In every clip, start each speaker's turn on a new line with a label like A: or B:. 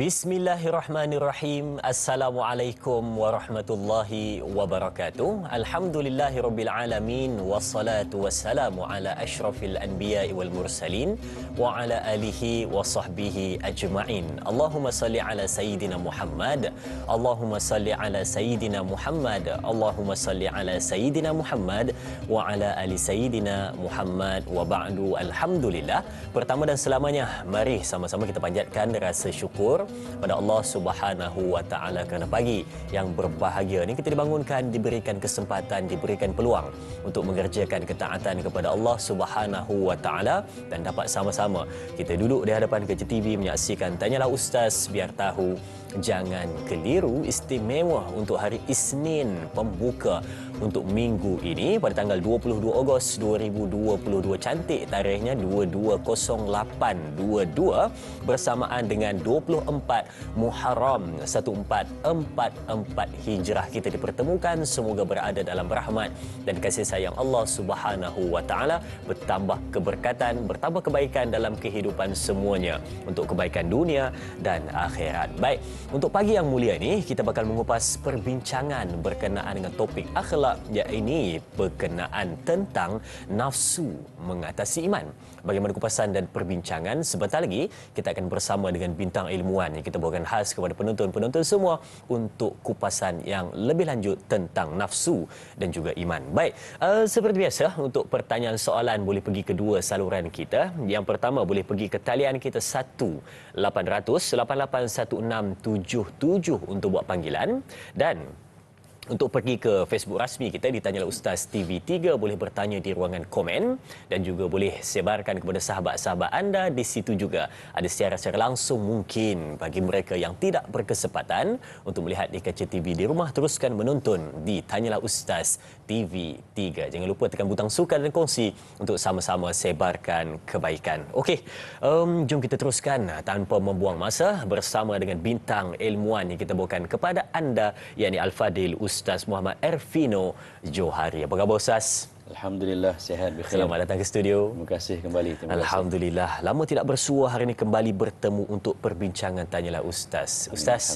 A: Bismillahirrahmanirrahim. Assalamualaikum warahmatullahi wabarakatuh. Alhamdulillahirabbil alamin wassalatu wassalamu ala asyrafil anbiya'i wal mursalin wa ala alihi wa sahbihi ajma'in. Allahumma salli ala sayyidina Muhammad. Allahumma salli ala sayyidina Muhammad. Allahumma salli ala sayyidina Muhammad wa ala ali sayyidina Muhammad wa ba'du. Alhamdulillah. Pertama dan selamanya, mari sama-sama kita panjatkan rasa syukur pada Allah Subhanahu wa taala kerana pagi yang berbahagia ni kita dibangunkan, diberikan kesempatan, diberikan peluang untuk mengerjakan ketaatan kepada Allah Subhanahu wa taala dan dapat sama-sama kita duduk di hadapan kaca TV menyaksikan Tanyalah Ustaz biar tahu jangan keliru, istimewa untuk hari Isnin pembuka untuk minggu ini pada tanggal 22 Ogos 2022. Cantik tarikhnya 220822 bersamaan dengan 24 Muharram 1444 Hijrah. Kita dipertemukan, semoga berada dalam rahmat dan kasih sayang Allah Subhanahu wa taala, bertambah keberkatan, bertambah kebaikan dalam kehidupan semuanya untuk kebaikan dunia dan akhirat. Baik, untuk pagi yang mulia ini kita bakal mengupas perbincangan berkenaan dengan topik akhlak, iaitu berkenaan tentang nafsu mengatasi iman. Bagaimana kupasan dan perbincangan? Sebentar lagi kita akan bersama dengan bintang ilmuwan yang kita bawakan khas kepada penonton-penonton semua untuk kupasan yang lebih lanjut tentang nafsu dan juga iman. Baik, seperti biasa untuk pertanyaan soalan boleh pergi ke dua saluran kita. Yang pertama boleh pergi ke talian kita 1-800-881677 untuk buat panggilan, dan untuk pergi ke Facebook rasmi kita di Tanyalah Ustaz TV3 boleh bertanya di ruangan komen dan juga boleh sebarkan kepada sahabat-sahabat anda. Di situ juga ada secara langsung, mungkin bagi mereka yang tidak berkesempatan untuk melihat di kaca TV di rumah, teruskan menonton di Tanyalah Ustaz TV3. Jangan lupa tekan butang suka dan kongsi untuk sama-sama sebarkan kebaikan. Okey, jom kita teruskan tanpa membuang masa bersama dengan bintang ilmuwan yang kita bawakan kepada anda, yakni Al-Fadil Ustaz Muhammad Ervino Johari. Apa khabar Ustaz?
B: Alhamdulillah, sihat berkhair.
A: Selamat datang ke studio.
B: Terima kasih kembali.
A: Alhamdulillah. Lama tidak bersua, hari ini kembali bertemu untuk perbincangan Tanyalah Ustaz. Ustaz,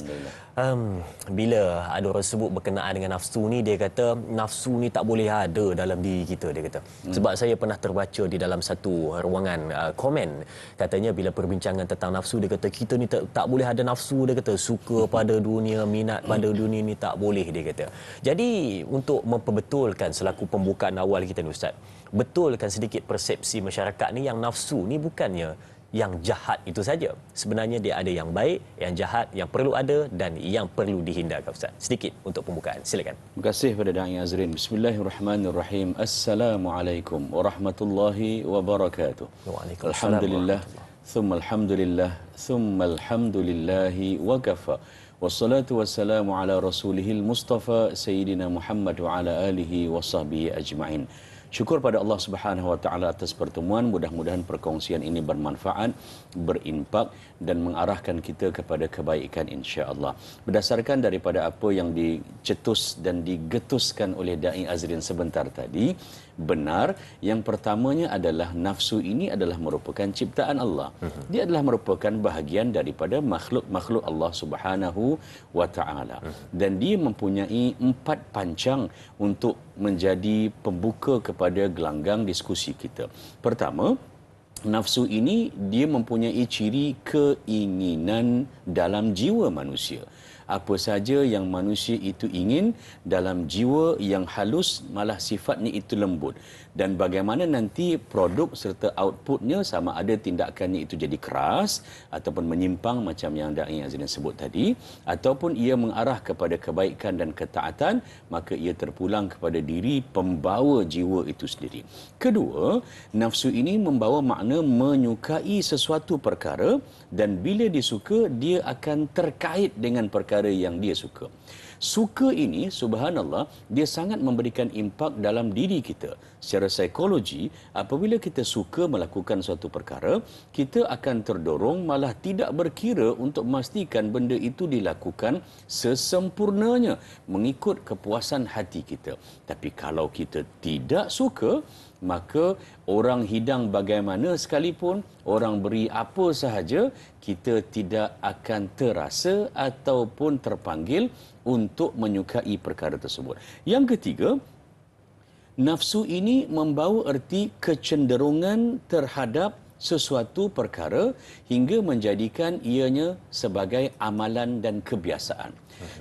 A: bila ada orang sebut berkenaan dengan nafsu ni, dia kata nafsu ni tak boleh ada dalam diri kita, dia kata. Sebab saya pernah terbaca di dalam satu ruangan komen, katanya bila perbincangan tentang nafsu, dia kata kita ni tak boleh ada nafsu, dia kata suka pada dunia, minat pada dunia ni tak boleh, dia kata. Jadi untuk memperbetulkan selaku pembukaan awal kita ni Ustaz, betulkan sedikit persepsi masyarakat ni yang nafsu ni bukannya yang jahat itu saja. Sebenarnya dia ada yang baik, yang jahat, yang perlu ada dan yang perlu dihindarkan Ustaz. Sedikit untuk pembukaan, silakan.
B: Terima kasih pada Da'i Azrin. Bismillahirrahmanirrahim. Assalamualaikum warahmatullahi wabarakatuh.
A: Waalaikumsalam.
B: Alhamdulillah, thumma alhamdulillah, thumma alhamdulillahi wa kafa. Wassalatu wassalamu ala rasulihil Mustafa Sayyidina Muhammad wa ala alihi wa sahbihi ajma'in. Syukur pada Allah Subhanahu wa taala atas pertemuan. Mudah-mudahan perkongsian ini bermanfaat, berimpak dan mengarahkan kita kepada kebaikan insya-Allah. Berdasarkan daripada apa yang dicetus dan digetuskan oleh Da'i Azrin sebentar tadi, benar, yang pertamanya adalah nafsu ini adalah merupakan ciptaan Allah. Dia adalah merupakan bahagian daripada makhluk-makhluk Allah Subhanahu wa taala. Dan dia mempunyai 4 pancang untuk menjadi pembuka kepada gelanggang diskusi kita. Pertama, nafsu ini dia mempunyai ciri keinginan dalam jiwa manusia. Apa saja yang manusia itu ingin dalam jiwa yang halus, malah sifatnya itu lembut. Dan bagaimana nanti produk serta outputnya, sama ada tindakannya itu jadi keras ataupun menyimpang macam yang Da'i Azrin sebut tadi, ataupun ia mengarah kepada kebaikan dan ketaatan, maka ia terpulang kepada diri pembawa jiwa itu sendiri. Kedua, nafsu ini membawa makna menyukai sesuatu perkara, dan bila disuka dia akan terkait dengan perkara yang dia suka. Suka ini, subhanallah, dia sangat memberikan impak dalam diri kita. Secara psikologi, apabila kita suka melakukan suatu perkara, kita akan terdorong malah tidak berkira untuk memastikan benda itu dilakukan sesempurnanya mengikut kepuasan hati kita. Tapi kalau kita tidak suka, maka orang hidang bagaimana sekalipun, orang beri apa sahaja, kita tidak akan terasa ataupun terpanggil untuk menyukai perkara tersebut. Yang ketiga, nafsu ini membawa erti kecenderungan terhadap sesuatu perkara hingga menjadikan ianya sebagai amalan dan kebiasaan.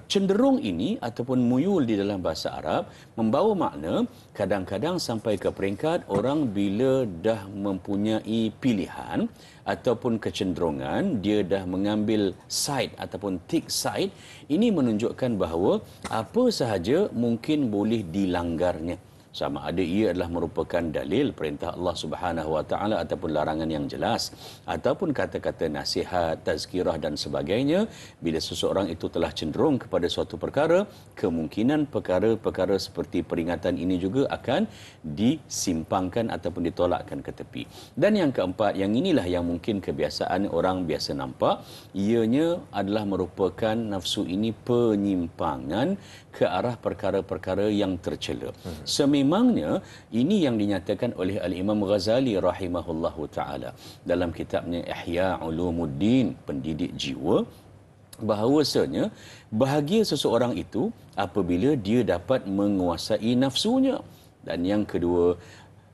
B: Cenderung ini ataupun muyul di dalam bahasa Arab membawa makna kadang-kadang sampai ke peringkat orang bila dah mempunyai pilihan ataupun kecenderungan, dia dah mengambil side ataupun take side, ini menunjukkan bahawa apa sahaja mungkin boleh dilanggarnya. Sama ada ia adalah merupakan dalil perintah Allah Subhanahu Wa Taala ataupun larangan yang jelas, ataupun kata-kata nasihat, tazkirah dan sebagainya. Bila seseorang itu telah cenderung kepada suatu perkara, kemungkinan perkara-perkara seperti peringatan ini juga akan disimpangkan ataupun ditolakkan ke tepi. Dan yang keempat, yang inilah yang mungkin kebiasaan orang biasa nampak, ianya adalah merupakan nafsu ini penyimpangan ke arah perkara-perkara yang tercela. Sememangnya ini yang dinyatakan oleh Al-Imam Ghazali rahimahullahu taala dalam kitabnya Ihya Ulumuddin, pendidik jiwa, bahawasanya bahagia seseorang itu apabila dia dapat menguasai nafsunya, dan yang kedua,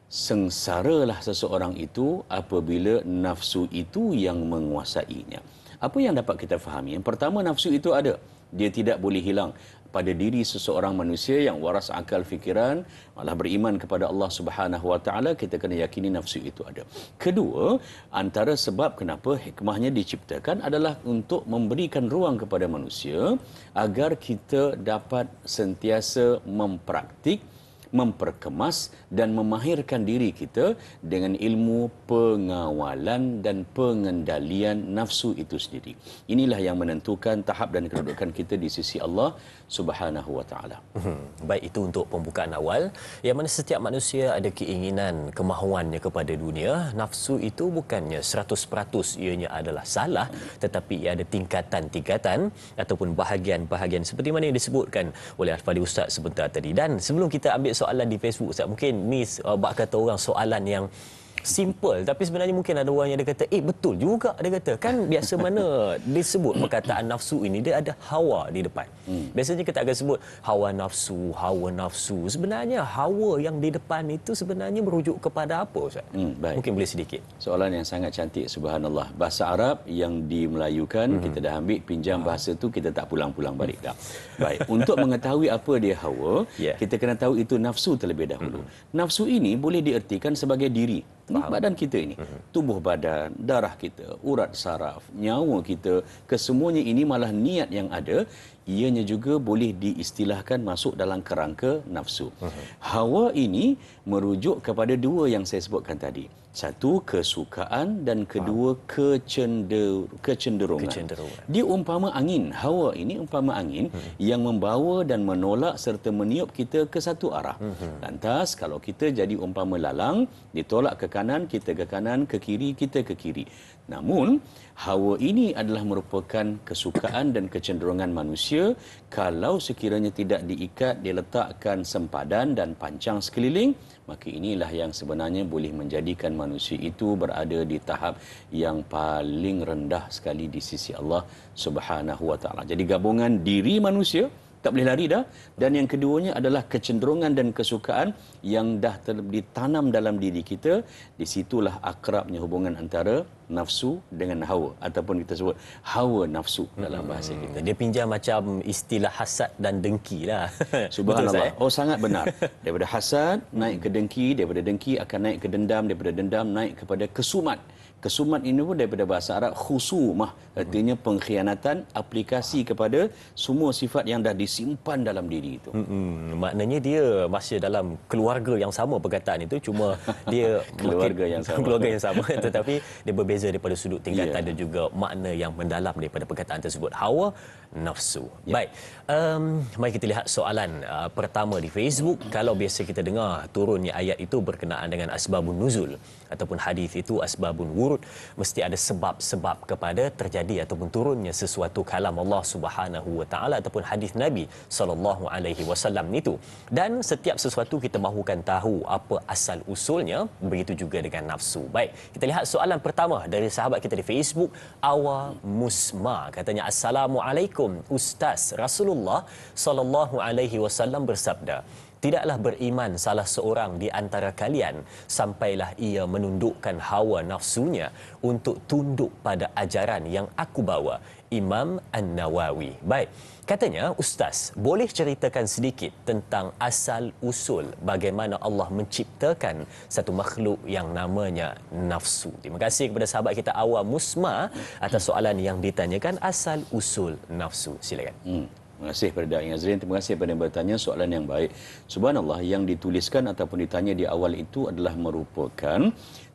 B: sengsaralah seseorang itu apabila nafsu itu yang menguasainya. Apa yang dapat kita fahami? Yang pertama, nafsu itu ada, dia tidak boleh hilang pada diri seseorang manusia yang waras akal fikiran, malah beriman kepada Allah Subhanahu Wa Taala, kita kena yakini nafsu itu ada. Kedua, antara sebab kenapa hikmahnya diciptakan adalah untuk memberikan ruang kepada manusia agar kita dapat sentiasa mempraktik, memperkemas dan memahirkan diri kita dengan ilmu pengawalan dan pengendalian nafsu itu sendiri. Inilah yang menentukan tahap dan kedudukan kita di sisi Allah Subhanahu Wa Taala.
A: Baik, itu untuk pembukaan awal, yang mana setiap manusia ada keinginan, kemahuannya kepada dunia. Nafsu itu bukannya 100% ianya adalah salah, tetapi ia ada tingkatan-tingkatan ataupun bahagian-bahagian seperti mana yang disebutkan oleh Al-Fadhil Ustaz sebentar tadi. Dan sebelum kita ambil soalan di Facebook, Ustaz, mungkin ni bak kata orang soalan yang simple, tapi sebenarnya mungkin ada orang yang dia kata, betul juga, dia kata, kan biasa mana disebut perkataan nafsu ini, dia ada hawa di depan. Biasanya kita akan sebut hawa nafsu. Sebenarnya hawa yang di depan itu sebenarnya merujuk kepada apa, Ustaz?
B: Baik.
A: Mungkin boleh sedikit.
B: Soalan yang sangat cantik, subhanallah. Bahasa Arab yang dimelayukan, kita dah ambil, pinjam bahasa tu, kita tak pulang-pulang balik dah. Baik, untuk mengetahui apa dia hawa, kita kena tahu itu nafsu terlebih dahulu. Nafsu ini boleh diertikan sebagai diri. Badan kita ini, tubuh badan, darah kita, urat saraf, nyawa kita, kesemuanya ini malah niat yang ada, ianya juga boleh diistilahkan masuk dalam kerangka nafsu. Hawa ini merujuk kepada dua yang saya sebutkan tadi. Satu, kesukaan, dan kedua, kecenderungan. Dia umpama angin. Hawa ini umpama angin yang membawa dan menolak serta meniup kita ke satu arah. Lantas kalau kita jadi umpama lalang, ditolak ke kanan, kita ke kanan, ke kiri, kita ke kiri. Namun hawa ini adalah merupakan kesukaan dan kecenderungan manusia. Kalau sekiranya tidak diikat, diletakkan sempadan dan pancang sekeliling, maka inilah yang sebenarnya boleh menjadikan manusia itu berada di tahap yang paling rendah sekali di sisi Allah Subhanahu Wa Taala. Jadi gabungan diri manusia tak boleh lari dah, dan yang keduanya adalah kecenderungan dan kesukaan yang dah ditanam dalam diri kita. Di situlah akrabnya hubungan antara nafsu dengan hawa, ataupun kita sebut hawa nafsu dalam bahasa kita.
A: Dia pinjam macam istilah hasad dan dengki lah.
B: Subhanallah. Oh, sangat benar. Daripada hasad naik ke dengki, daripada dengki akan naik ke dendam, daripada dendam naik kepada kesumat. Kesumat ini pun daripada bahasa Arab khusumah, artinya pengkhianatan, aplikasi kepada semua sifat yang dah disimpan dalam diri itu.
A: Maknanya dia masih dalam keluarga yang sama, perkataan itu, cuma dia
B: keluarga yang
A: sama tetapi dia berbeza daripada sudut tingkatan dan juga makna yang mendalam daripada perkataan tersebut. Hawa nafsu. Baik, mari kita lihat soalan pertama di Facebook. Kalau biasa kita dengar turunnya ayat itu berkenaan dengan asbabun nuzul ataupun hadis itu asbabun wurud, berturut-turut mesti ada sebab-sebab kepada terjadi ataupun turunnya sesuatu kalam Allah Subhanahu wa taala ataupun hadis Nabi sallallahu alaihi wasallam itu. Dan setiap sesuatu kita mahukan tahu apa asal usulnya, begitu juga dengan nafsu. Baik, kita lihat soalan pertama dari sahabat kita di Facebook, Awa Musma. Katanya, Assalamualaikum Ustaz, Rasulullah sallallahu alaihi wasallam bersabda, tidaklah beriman salah seorang di antara kalian sampailah ia menundukkan hawa nafsunya untuk tunduk pada ajaran yang aku bawa. Imam An-Nawawi. Baik, katanya, Ustaz, boleh ceritakan sedikit tentang asal usul bagaimana Allah menciptakan satu makhluk yang namanya nafsu? Terima kasih kepada sahabat kita Awa Musma atas soalan yang ditanyakan, asal usul nafsu. Silakan.
B: Terima kasih kepada Da'i Azrin. Terima kasih kepada yang bertanya, soalan yang baik. Subhanallah, yang dituliskan ataupun ditanya di awal itu adalah merupakan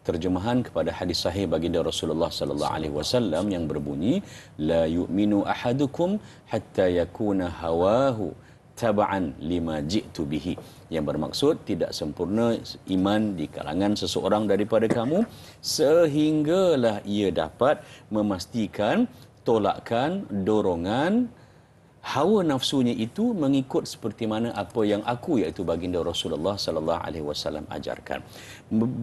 B: terjemahan kepada hadis sahih baginda Rasulullah sallallahu alaihi wasallam yang berbunyi, la yu'minu ahadukum hatta yakuna hawahu taba'an lima ji'tu bihi. Yang bermaksud tidak sempurna iman di kalangan seseorang daripada kamu sehinggalah ia dapat memastikan tolakan, dorongan hawa nafsunya itu mengikut seperti mana apa yang aku, iaitu baginda Rasulullah sallallahu alaihi wasallam ajarkan.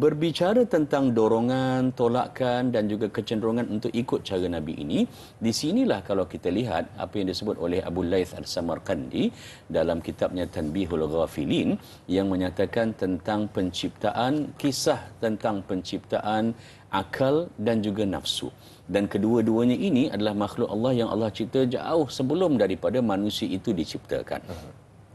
B: Berbicara tentang dorongan, tolakan dan juga kecenderungan untuk ikut cara Nabi ini, di sinilah kalau kita lihat apa yang disebut oleh Abu Laith Al-Samarqandi dalam kitabnya Tanbihul Ghafilin yang menyatakan tentang penciptaan, kisah tentang penciptaan akal dan juga nafsu. Dan kedua-duanya ini adalah makhluk Allah yang Allah cipta jauh sebelum daripada manusia itu diciptakan.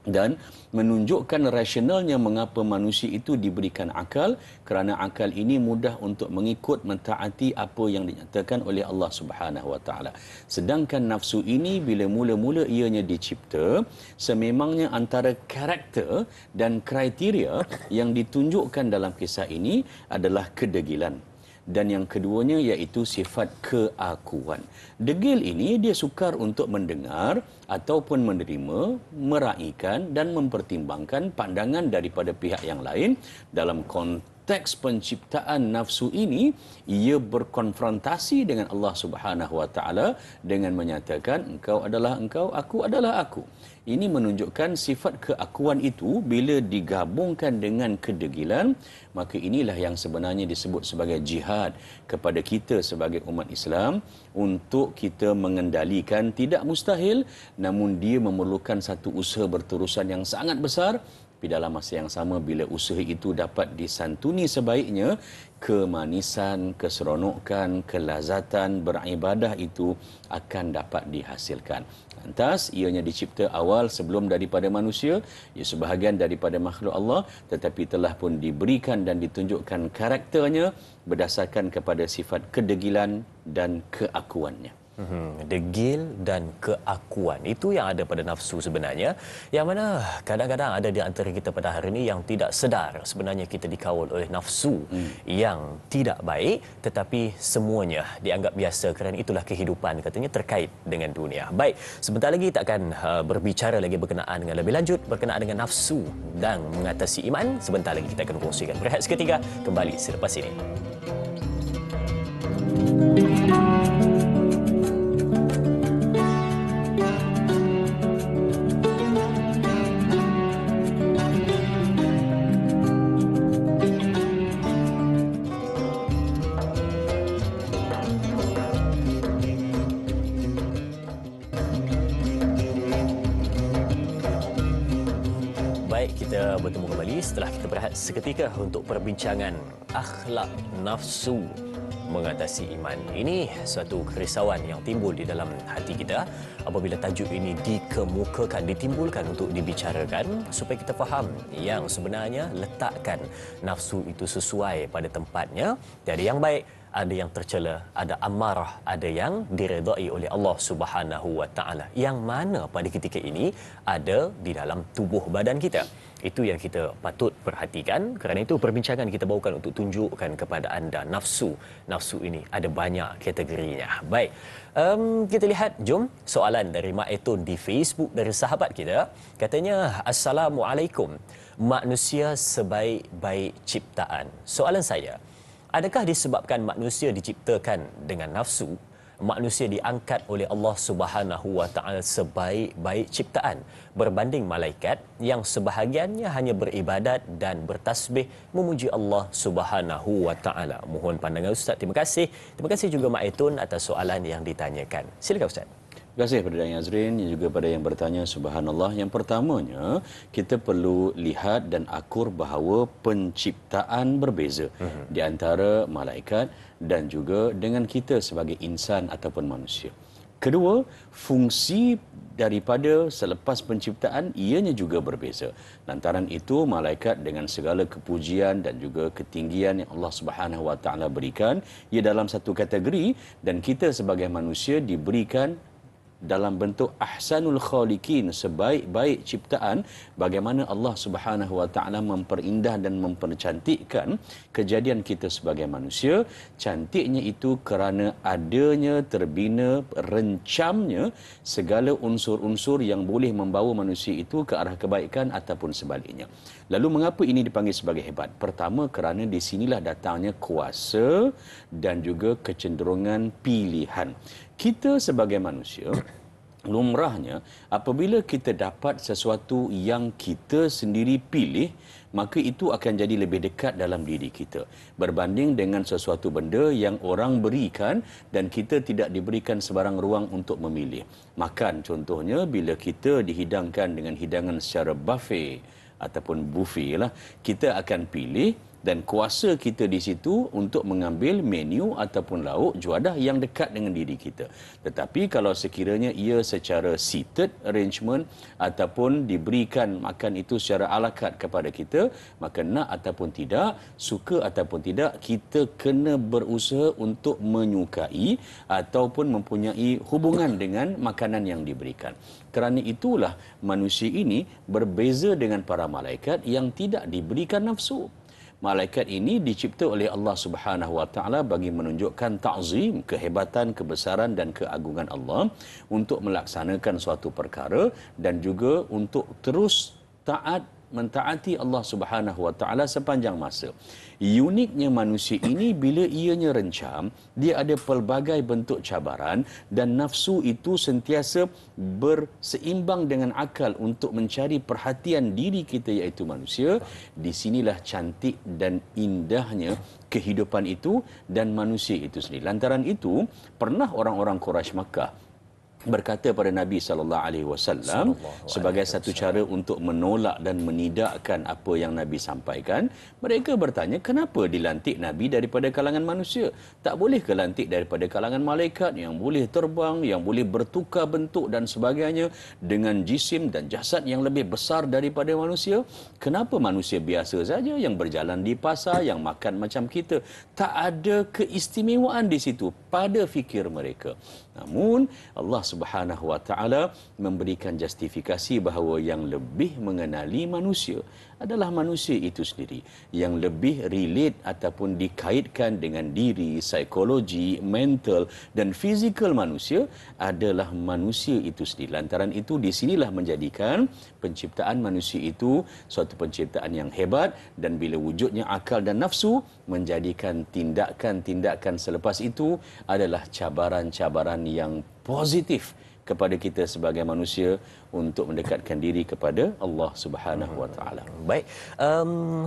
B: Dan menunjukkan rasionalnya mengapa manusia itu diberikan akal, kerana akal ini mudah untuk mengikut, mentaati apa yang dinyatakan oleh Allah Subhanahu wa taala. Sedangkan nafsu ini bila mula-mula ianya dicipta, sememangnya antara karakter dan kriteria yang ditunjukkan dalam kisah ini adalah kedegilan. Dan yang keduanya iaitu sifat keakuan. Degil ini dia sukar untuk mendengar ataupun menerima, meraihkan dan mempertimbangkan pandangan daripada pihak yang lain. Dalam konteks penciptaan nafsu ini, ia berkonfrontasi dengan Allah Subhanahu wa taala dengan menyatakan, engkau adalah engkau, aku adalah aku. Ini menunjukkan sifat keakuan itu bila digabungkan dengan kedegilan, maka inilah yang sebenarnya disebut sebagai jihad kepada kita sebagai umat Islam untuk kita mengendalikan. Tidak mustahil, namun dia memerlukan satu usaha berterusan yang sangat besar. Tapi dalam masa yang sama, bila usaha itu dapat disantuni sebaiknya, kemanisan, keseronokan, kelazatan beribadah itu akan dapat dihasilkan. Lantas, ianya dicipta awal sebelum daripada manusia, ia sebahagian daripada makhluk Allah, tetapi telah pun diberikan dan ditunjukkan karakternya berdasarkan kepada sifat kedegilan dan keakuannya.
A: Degil dan keakuan, itu yang ada pada nafsu sebenarnya, yang mana kadang-kadang ada di antara kita pada hari ini yang tidak sedar sebenarnya kita dikawal oleh nafsu yang tidak baik, tetapi semuanya dianggap biasa kerana itulah kehidupan katanya terkait dengan dunia. Baik, sebentar lagi kita akan berbicara lagi berkenaan dengan lebih lanjut berkenaan dengan nafsu dan mengatasi iman. Sebentar lagi kita akan kongsikan. Berehat seketika, kembali selepas ini. Kita bertemu kembali setelah kita berehat seketika untuk perbincangan akhlak nafsu mengatasi iman. Ini suatu kerisauan yang timbul di dalam hati kita apabila tajuk ini dikemukakan, ditimbulkan untuk dibicarakan supaya kita faham yang sebenarnya letakkan nafsu itu sesuai pada tempatnya. Tiada yang baik, ada yang tercela, ada amarah, ada yang diredai oleh Allah Subhanahu wa taala. Yang mana pada ketika ini ada di dalam tubuh badan kita. Itu yang kita patut perhatikan. Kerana itu perbincangan kita bawakan untuk tunjukkan kepada anda nafsu. Nafsu ini ada banyak kategorinya. Baik, kita lihat, jom soalan dari Mak Etun di Facebook dari sahabat kita. Katanya, Assalamualaikum. Manusia sebaik-baik ciptaan. Soalan saya, Adakah disebabkan manusia diciptakan dengan nafsu, manusia diangkat oleh Allah Subhanahu wa taala sebaik-baik ciptaan berbanding malaikat yang sebahagiannya hanya beribadat dan bertasbih memuji Allah Subhanahu wa taala? Mohon pandangan Ustaz. Terima kasih. Terima kasih juga Mak Aitun atas soalan yang ditanyakan. Silakan Ustaz.
B: Terima kasih kepada Yang Azrin dan juga pada yang bertanya. Subhanallah. Yang pertamanya, kita perlu lihat dan akur bahawa penciptaan berbeza di antara malaikat dan juga dengan kita sebagai insan ataupun manusia. Kedua, fungsi daripada selepas penciptaan ianya juga berbeza. Lantaran itu, malaikat dengan segala kepujian dan juga ketinggian yang Allah Subhanahu wa taala berikan, ia dalam satu kategori, dan kita sebagai manusia diberikan dalam bentuk ahsanul khaliqin, sebaik-baik ciptaan, bagaimana Allah Subhanahu wa taala memperindah dan mempercantikkan kejadian kita sebagai manusia. Cantiknya itu kerana adanya, terbina, rencamnya segala unsur-unsur yang boleh membawa manusia itu ke arah kebaikan ataupun sebaliknya. Lalu mengapa ini dipanggil sebagai hebat? Pertama, kerana di sinilah datangnya kuasa dan juga kecenderungan pilihan. Kita sebagai manusia, lumrahnya apabila kita dapat sesuatu yang kita sendiri pilih, maka itu akan jadi lebih dekat dalam diri kita berbanding dengan sesuatu benda yang orang berikan dan kita tidak diberikan sebarang ruang untuk memilih. Makan contohnya, bila kita dihidangkan dengan hidangan secara buffet ataupun buffet lah, kita akan pilih dan kuasa kita di situ untuk mengambil menu ataupun lauk juadah yang dekat dengan diri kita. Tetapi kalau sekiranya ia secara seated arrangement ataupun diberikan makan itu secara ala carte kepada kita, maka nak ataupun tidak, suka ataupun tidak, kita kena berusaha untuk menyukai ataupun mempunyai hubungan dengan makanan yang diberikan. Kerana itulah manusia ini berbeza dengan para malaikat yang tidak diberikan nafsu. Malaikat ini dicipta oleh Allah Subhanahu wa taala bagi menunjukkan ta'zim, kehebatan, kebesaran dan keagungan Allah untuk melaksanakan suatu perkara dan juga untuk terus mentaati Allah Subhanahu wa taala sepanjang masa. Uniknya manusia ini, bila ianya rencam, dia ada pelbagai bentuk cabaran dan nafsu itu sentiasa berseimbang dengan akal untuk mencari perhatian diri kita, iaitu manusia. Di sinilah cantik dan indahnya kehidupan itu dan manusia itu sendiri. Lantaran itu, pernah orang-orang Quraisy Makkah berkata pada Nabi SAW sebagai satu cara untuk menolak dan menidakkan apa yang Nabi sampaikan. Mereka bertanya, kenapa dilantik Nabi daripada kalangan manusia? Tak boleh ke lantik daripada kalangan malaikat yang boleh terbang, yang boleh bertukar bentuk dan sebagainya dengan jisim dan jasad yang lebih besar daripada manusia? Kenapa manusia biasa saja yang berjalan di pasar, yang makan macam kita? Tak ada keistimewaan di situ pada fikir mereka. Namun Allah Subhanahu wa taala memberikan justifikasi bahawa yang lebih mengenali manusia adalah manusia itu sendiri, yang lebih relate ataupun dikaitkan dengan diri, psikologi, mental dan fizikal manusia adalah manusia itu sendiri. Lantaran itu, di sinilah menjadikan penciptaan manusia itu suatu penciptaan yang hebat, dan bila wujudnya akal dan nafsu, menjadikan tindakan-tindakan selepas itu adalah cabaran-cabaran yang positif kepada kita sebagai manusia untuk mendekatkan diri kepada Allah Subhanahu wa taala.
A: Baik.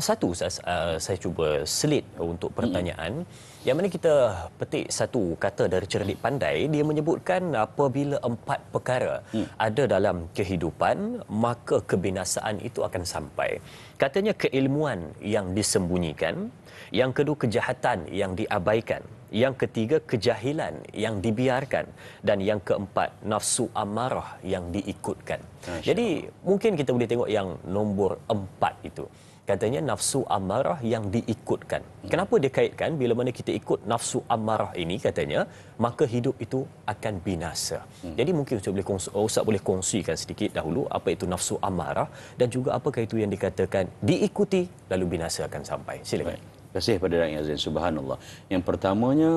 A: Satu saya cuba selit untuk pertanyaan. Yang mana kita petik satu kata dari Cerdik Pandai. Dia menyebutkan apabila 4 perkara ada dalam kehidupan, maka kebinasaan itu akan sampai. Katanya keilmuan yang disembunyikan, yang kedua kejahatan yang diabaikan, yang ketiga kejahilan yang dibiarkan, dan yang keempat nafsu amarah yang diikutkan. Jadi mungkin kita boleh tengok yang nombor 4 itu. Katanya nafsu amarah yang diikutkan. Kenapa dia kaitkan? Bila mana kita ikut nafsu amarah ini, katanya, maka hidup itu akan binasa. Jadi mungkin Ustaz boleh kongsikan sedikit dahulu apa itu nafsu amarah dan juga apakah itu yang dikatakan diikuti lalu binasa akan sampai. Silakan.
B: Terima kasih pada Datuk Azin. Subhanallah. Yang pertamanya,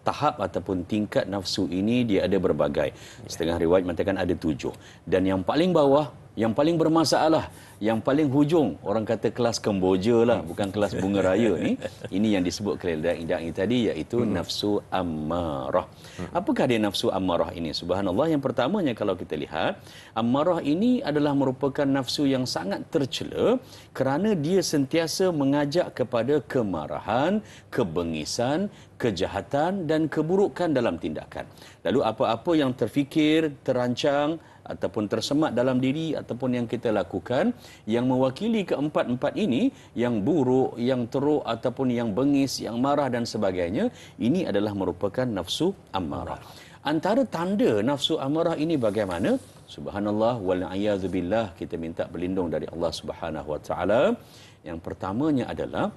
B: tahap ataupun tingkat nafsu ini dia ada berbagai. Setengah riwayat mengatakan ada 7. Dan yang paling bawah yang paling bermasalah, yang paling hujung, orang kata kelas Kemboja lah, bukan kelas bunga raya ni. Ini yang disebut kelainan tadi, iaitu nafsu ammarah. Apakah dia nafsu ammarah ini? Subhanallah, yang pertamanya kalau kita lihat, ammarah ini adalah merupakan nafsu yang sangat tercela kerana dia sentiasa mengajak kepada kemarahan, kebengisan, kejahatan dan keburukan dalam tindakan. Lalu apa-apa yang terfikir, terancang ataupun tersemat dalam diri ataupun yang kita lakukan yang mewakili keempat-empat ini, yang buruk, yang teruk ataupun yang bengis, yang marah dan sebagainya, ini adalah merupakan nafsu ammarah. Antara tanda nafsu ammarah ini bagaimana? Subhanallah wal'iyadzubillah, kita minta berlindung dari Allah Subhanahu wa taala. Yang pertamanya adalah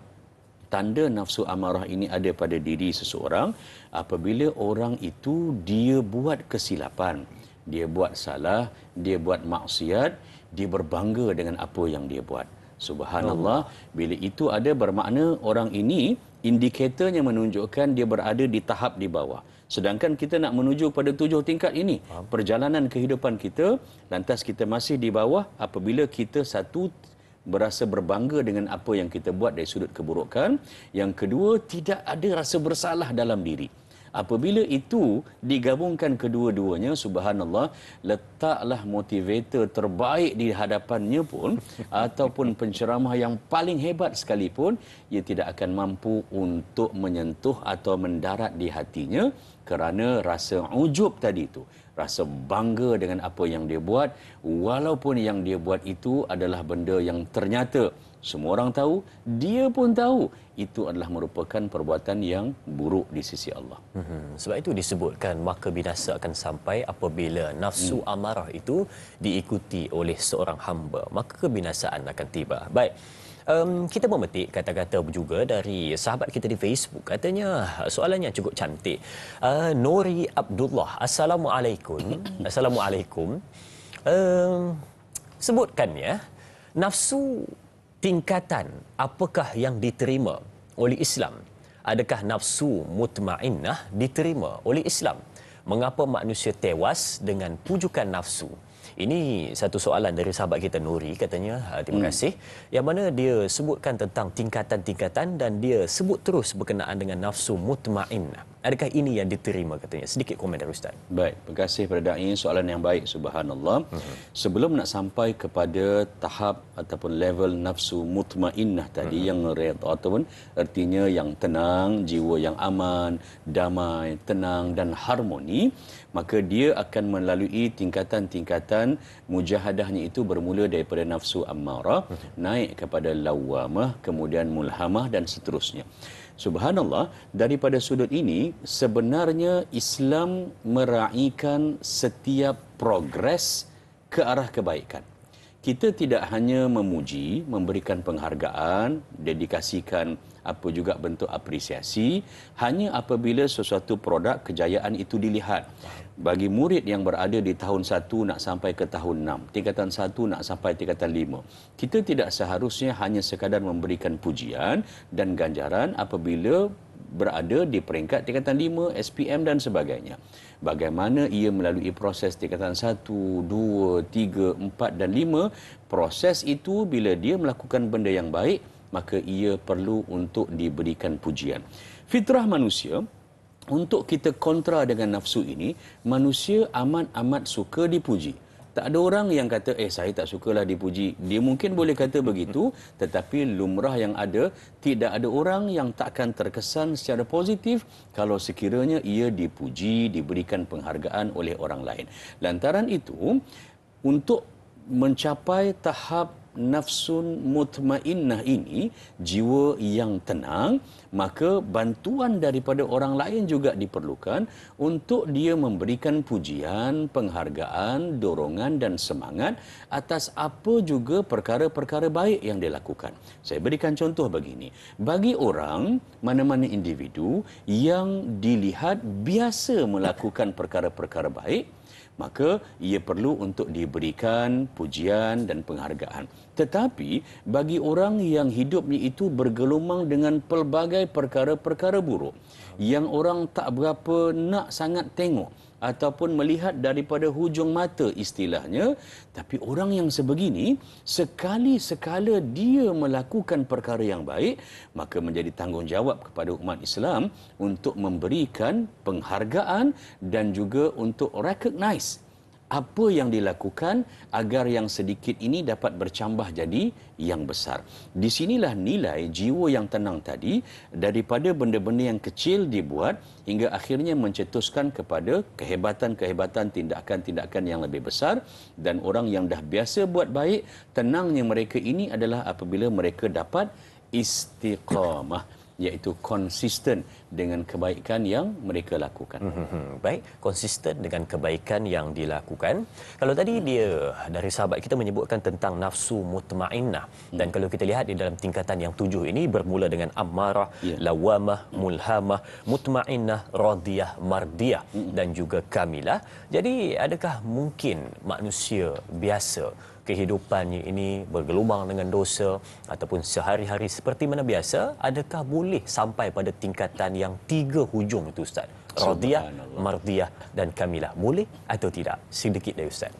B: tanda nafsu amarah ini ada pada diri seseorang apabila orang itu dia buat kesilapan, dia buat salah, dia buat maksiat, dia berbangga dengan apa yang dia buat. Subhanallah, bila itu ada bermakna orang ini indikatornya menunjukkan dia berada di tahap di bawah. Sedangkan kita nak menuju pada 7 tingkat ini, perjalanan kehidupan kita, lantas kita masih di bawah apabila kita satu berasa berbangga dengan apa yang kita buat dari sudut keburukan. Yang kedua, tidak ada rasa bersalah dalam diri. Apabila itu digabungkan kedua-duanya, subhanallah, letaklah motivator terbaik di hadapannya pun ataupun penceramah yang paling hebat sekalipun, ia tidak akan mampu untuk menyentuh atau mendarat di hatinya kerana rasa ujub tadi itu. Rasa bangga dengan apa yang dia buat, walaupun yang dia buat itu adalah benda yang ternyata semua orang tahu, dia pun tahu itu adalah merupakan perbuatan yang buruk di sisi Allah.
A: Sebab itu disebutkan maka binasa akan sampai apabila nafsu amarah itu diikuti oleh seorang hamba, maka kebinasaan akan tiba. Baik. Kita memetik kata-kata juga dari sahabat kita di Facebook. Katanya soalannya cukup cantik. Nori Abdullah, Assalamualaikum. Assalamualaikum. Sebutkan ya, nafsu tingkatan apakah yang diterima oleh Islam? Adakah nafsu mutmainnah diterima oleh Islam? Mengapa manusia tewas dengan pujukan nafsu? Ini satu soalan dari sahabat kita Nuri, katanya. Terima kasih. Yang mana dia sebutkan tentang tingkatan-tingkatan dan dia sebut terus berkenaan dengan nafsu mutmainnah. Adakah ini yang diterima, katanya? Sedikit komen dari Ustaz.
B: Baik, terima kasih kepada da'i, soalan yang baik, subhanallah. Sebelum nak sampai kepada tahap ataupun level nafsu mutmainnah tadi, yang redha ataupun artinya yang tenang, jiwa yang aman, damai, tenang dan harmoni, maka dia akan melalui tingkatan-tingkatan mujahadahnya. Itu bermula daripada nafsu ammarah, naik kepada lawamah, kemudian mulhamah dan seterusnya. Subhanallah, daripada sudut ini sebenarnya Islam meraihkan setiap progres ke arah kebaikan. Kita tidak hanya memuji, memberikan penghargaan, dedikasikan apa juga bentuk apresiasi hanya apabila sesuatu produk kejayaan itu dilihat. Bagi murid yang berada di tahun 1 nak sampai ke tahun 6, tingkatan 1 nak sampai tingkatan 5, kita tidak seharusnya hanya sekadar memberikan pujian dan ganjaran apabila berada di peringkat tingkatan 5, SPM dan sebagainya. Bagaimana ia melalui proses tingkatan 1, 2, 3, 4 dan 5, proses itu bila dia melakukan benda yang baik, maka ia perlu untuk diberikan pujian. Fitrah manusia, untuk kita kontra dengan nafsu ini, manusia amat-amat suka dipuji. Tak ada orang yang kata, saya tak sukalah dipuji. Dia mungkin boleh kata begitu, tetapi lumrah yang ada, tidak ada orang yang takkan terkesan secara positif kalau sekiranya ia dipuji, diberikan penghargaan oleh orang lain. Lantaran itu, untuk mencapai tahap nafsun mutmainnah ini, jiwa yang tenang, maka bantuan daripada orang lain juga diperlukan untuk dia memberikan pujian, penghargaan, dorongan dan semangat atas apa juga perkara-perkara baik yang dia lakukan. Saya berikan contoh begini. Bagi orang, mana-mana individu yang dilihat biasa melakukan perkara-perkara baik, maka ia perlu untuk diberikan pujian dan penghargaan. Tetapi bagi orang yang hidupnya itu bergelumang dengan pelbagai perkara-perkara buruk, yang orang tak berapa nak sangat tengok, ataupun melihat daripada hujung mata istilahnya. Tapi orang yang sebegini, sekali-sekala dia melakukan perkara yang baik, maka menjadi tanggungjawab kepada umat Islam untuk memberikan penghargaan dan juga untuk recognize apa yang dilakukan agar yang sedikit ini dapat bercambah jadi yang besar. Di sinilah nilai jiwa yang tenang tadi, daripada benda-benda yang kecil dibuat hingga akhirnya mencetuskan kepada kehebatan-kehebatan, tindakan-tindakan yang lebih besar. Dan orang yang dah biasa buat baik, tenangnya mereka ini adalah apabila mereka dapat istiqamah, iaitu konsisten dengan kebaikan yang mereka lakukan.
A: Baik, konsisten dengan kebaikan yang dilakukan. Kalau tadi dia dari sahabat kita menyebutkan tentang nafsu mutmainnah, dan kalau kita lihat di dalam tingkatan yang 7 ini bermula dengan ammarah, lawamah, mulhamah, mutmainnah, radiyah, mardiyah dan juga kamilah. Jadi adakah mungkin manusia biasa kehidupannya ini bergelumang dengan dosa ataupun sehari-hari seperti mana biasa, adakah boleh sampai pada tingkatan yang 3 hujung itu Ustaz? Radiyah, mardiyah dan kamilah. Boleh atau tidak? Sedikit dari Ustaz.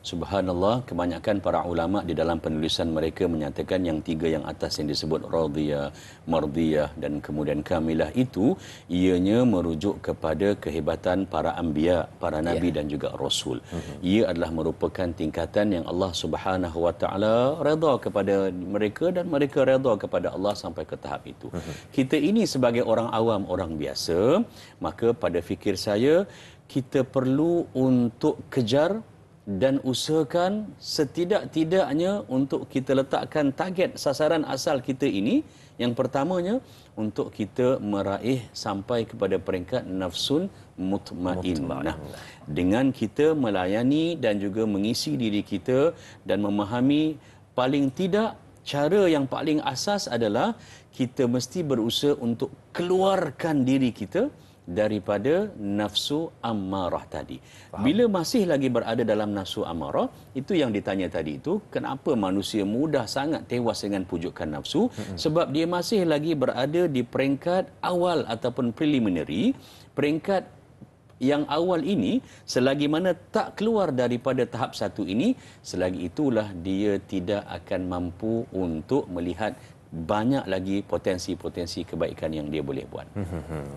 B: Subhanallah, kebanyakan para ulama di dalam penulisan mereka menyatakan yang 3 yang atas yang disebut radiyah, mardiyah dan kemudian kamilah itu ianya merujuk kepada kehebatan para anbiya, para nabi dan juga rasul. Ia adalah merupakan tingkatan yang Allah Subhanahu wa taala redha kepada mereka dan mereka redha kepada Allah sampai ke tahap itu. Kita ini sebagai orang awam, orang biasa, maka pada fikir saya kita perlu untuk kejar dan usahakan setidak-tidaknya untuk kita letakkan target sasaran asal kita ini. Yang pertamanya, untuk kita meraih sampai kepada peringkat nafsun mutmainnah. Dengan kita melayani dan juga mengisi diri kita dan memahami paling tidak cara yang paling asas adalah kita mesti berusaha untuk keluarkan diri kita daripada nafsu ammarah tadi. Bila masih lagi berada dalam nafsu ammarah, itu yang ditanya tadi itu, kenapa manusia mudah sangat tewas dengan pujukan nafsu? Sebab dia masih lagi berada di peringkat awal ataupun preliminary. Peringkat yang awal ini, selagi mana tak keluar daripada tahap 1 ini, selagi itulah dia tidak akan mampu untuk melihat banyak lagi potensi-potensi kebaikan yang dia boleh buat.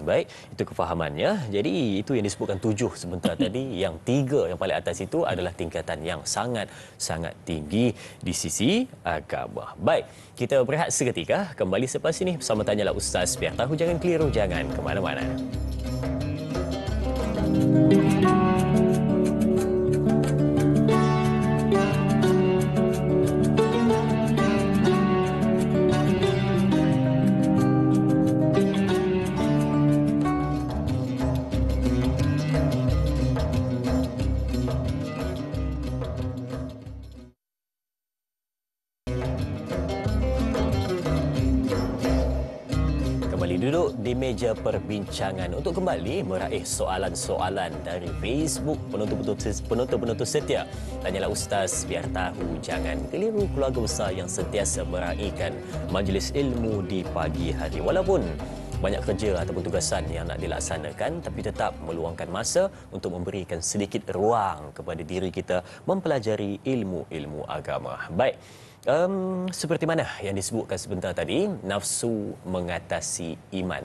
A: Baik, itu kefahamannya. Jadi itu yang disebutkan 7 sebentar tadi. Yang 3 yang paling atas itu adalah tingkatan yang sangat-sangat tinggi di sisi agama. Baik, kita berehat seketika. Kembali selepas ini bersama Tanyalah Ustaz. Biar tahu jangan keliru, jangan ke mana-mana. Duduk di meja perbincangan untuk kembali meraih soalan-soalan dari Facebook penonton-penonton setia. Tanyalah Ustaz, biar tahu jangan keliru, keluarga besar yang sentiasa meraihkan majlis ilmu di pagi hari. Walaupun banyak kerja ataupun tugasan yang nak dilaksanakan, tapi tetap meluangkan masa untuk memberikan sedikit ruang kepada diri kita mempelajari ilmu-ilmu agama. Baik. Seperti mana yang disebutkan sebentar tadi, nafsu mengatasi iman.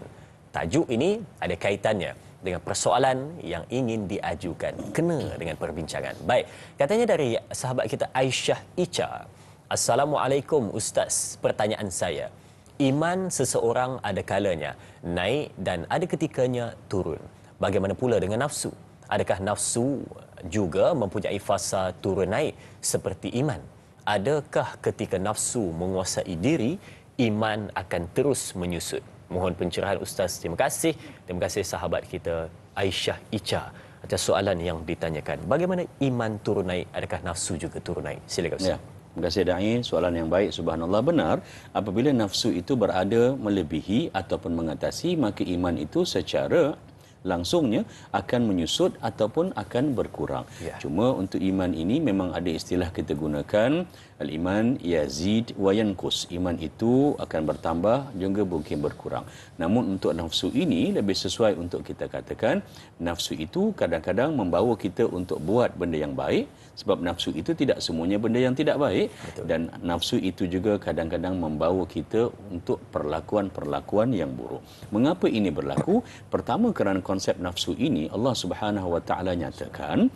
A: Tajuk ini ada kaitannya dengan persoalan yang ingin diajukan, kena dengan perbincangan. Baik, katanya dari sahabat kita Aisyah Ica. Assalamualaikum Ustaz, pertanyaan saya. Iman seseorang ada kalanya naik dan ada ketikanya turun. Bagaimana pula dengan nafsu? Adakah nafsu juga mempunyai fasa turun naik seperti iman? Adakah ketika nafsu menguasai diri, iman akan terus menyusut? Mohon pencerahan Ustaz. Terima kasih. Terima kasih sahabat kita Aisyah Ica atas soalan yang ditanyakan. Bagaimana iman turun naik? Adakah nafsu juga turun naik? Silakan Ustaz.
B: Terima kasih Da'i, soalan yang baik. Subhanallah, benar. Apabila nafsu itu berada melebihi ataupun mengatasi, maka iman itu secara langsungnya akan menyusut ataupun akan berkurang.
A: Ya.
B: Cuma untuk iman ini memang ada istilah kita gunakan, al-iman yazid wa yanqus. Iman itu akan bertambah juga mungkin berkurang. Namun untuk nafsu ini lebih sesuai untuk kita katakan nafsu itu kadang-kadang membawa kita untuk buat benda yang baik, sebab nafsu itu tidak semuanya benda yang tidak baik. Betul. Dan nafsu itu juga kadang-kadang membawa kita untuk perlakuan-perlakuan yang buruk. Mengapa ini berlaku? Pertama, kerana konsep nafsu ini Allah Subhanahu Wa Taala nyatakan,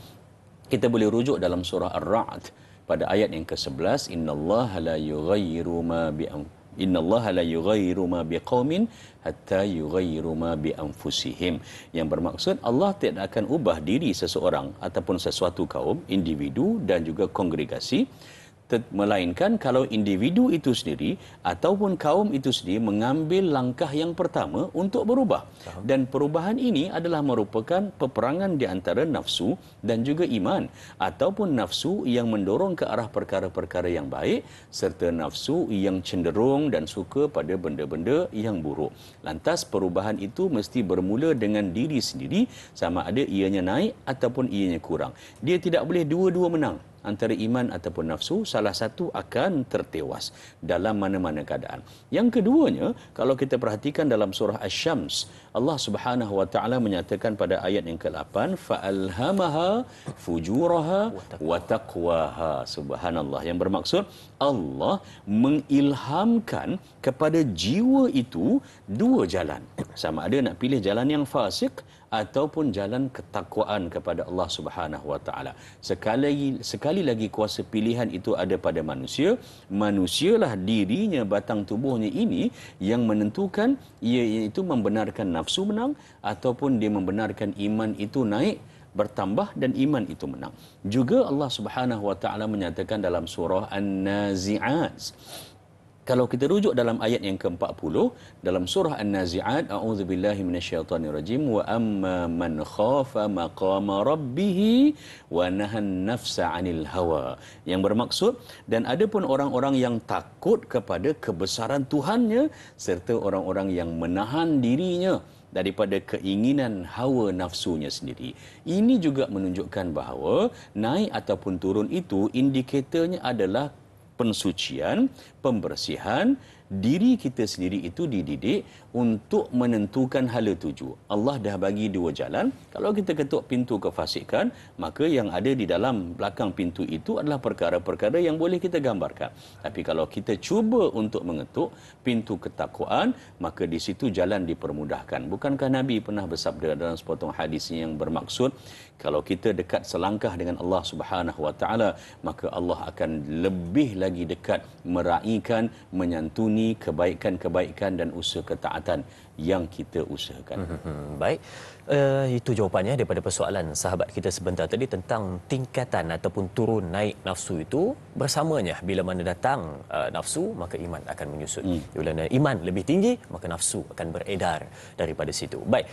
B: kita boleh rujuk dalam surah Ar-Ra'd pada ayat yang ke-11, innallaha la yughayyiru ma bi innallaha la yughayyiru ma biqaumin hatta yughayyiru ma bi anfusihim, yang bermaksud Allah tidak akan ubah diri seseorang ataupun sesuatu kaum, individu dan juga kongregasi, melainkan kalau individu itu sendiri ataupun kaum itu sendiri mengambil langkah yang pertama untuk berubah. Dan perubahan ini adalah merupakan peperangan di antara nafsu dan juga iman, ataupun nafsu yang mendorong ke arah perkara-perkara yang baik serta nafsu yang cenderung dan suka pada benda-benda yang buruk. Lantas perubahan itu mesti bermula dengan diri sendiri, sama ada ianya naik ataupun ianya kurang. Dia tidak boleh dua-dua menang. Antara iman ataupun nafsu, salah satu akan tertewas dalam mana-mana keadaan. Yang keduanya, kalau kita perhatikan dalam surah Asy-Syams, Allah Subhanahu Wa Taala menyatakan pada ayat yang ke-8, fa'alhamaha fujuraha wa taqwaha. Subhanallah, yang bermaksud Allah mengilhamkan kepada jiwa itu dua jalan. Sama ada nak pilih jalan yang fasik ataupun jalan ketakwaan kepada Allah Subhanahu Wa Taala. Sekali lagi kuasa pilihan itu ada pada manusia. Manusialah dirinya, batang tubuhnya ini yang menentukan iaitu membenarkan nafsu menang ataupun dia membenarkan iman itu naik bertambah dan iman itu menang. Juga Allah Subhanahu Wa Taala menyatakan dalam surah An-Nazi'at. Kalau kita rujuk dalam ayat yang ke-40 dalam surah An-Nazi'at, a'udzubillahi minasyaitonirrajim, wa amma man khafa maqama rabbih wa nahan nafsa 'anil hawa, yang bermaksud dan adapun orang-orang yang takut kepada kebesaran Tuhannya serta orang-orang yang menahan dirinya daripada keinginan hawa nafsunya sendiri. Ini juga menunjukkan bahawa naik ataupun turun itu indikatornya adalah pensucian, pembersihan. Diri kita sendiri itu dididik untuk menentukan hala tuju. Allah dah bagi dua jalan. Kalau kita ketuk pintu kefasikan, maka yang ada di dalam belakang pintu itu adalah perkara-perkara yang boleh kita gambarkan. Tapi kalau kita cuba untuk mengetuk pintu ketakwaan, maka di situ jalan dipermudahkan. Bukankah Nabi pernah bersabda dalam sepotong hadisnya yang bermaksud, kalau kita dekat selangkah dengan Allah Subhanahu Wa Taala, maka Allah akan lebih lagi dekat meraihkan, menyantuni kebaikan-kebaikan dan usaha ketaatan yang kita usahakan.
A: Baik, itu jawapannya daripada persoalan sahabat kita sebentar tadi tentang tingkatan ataupun turun naik nafsu itu bersamanya. Bila mana datang nafsu, maka iman akan menyusut. Bila mana iman lebih tinggi, maka nafsu akan beredar daripada situ. Baik,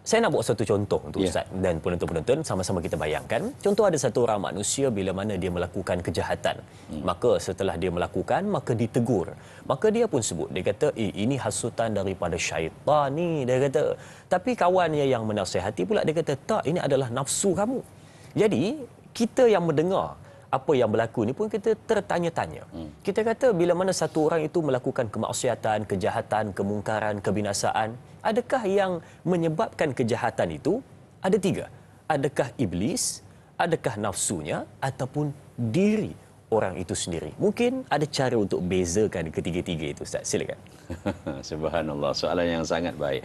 A: saya nak buat satu contoh untuk Ustaz dan penonton-penonton, sama-sama kita bayangkan. Contoh, ada satu orang manusia bila mana dia melakukan kejahatan. Maka setelah dia melakukan, maka ditegur. Maka dia pun sebut, dia kata, ini hasutan daripada syaitan ni, dia kata. Tapi kawannya yang menasihati pula, dia kata, tak, ini adalah nafsu kamu. Jadi, kita yang mendengar apa yang berlaku ni pun kita tertanya-tanya. Kita kata bila mana satu orang itu melakukan kemaksiatan, kejahatan, kemungkaran, kebinasaan, adakah yang menyebabkan kejahatan itu? Ada tiga. Adakah iblis, adakah nafsunya, ataupun diri orang itu sendiri? Mungkin ada cara untuk bezakan ketiga-tiga itu, Ustaz. Silakan.
B: Subhanallah, soalan yang sangat baik.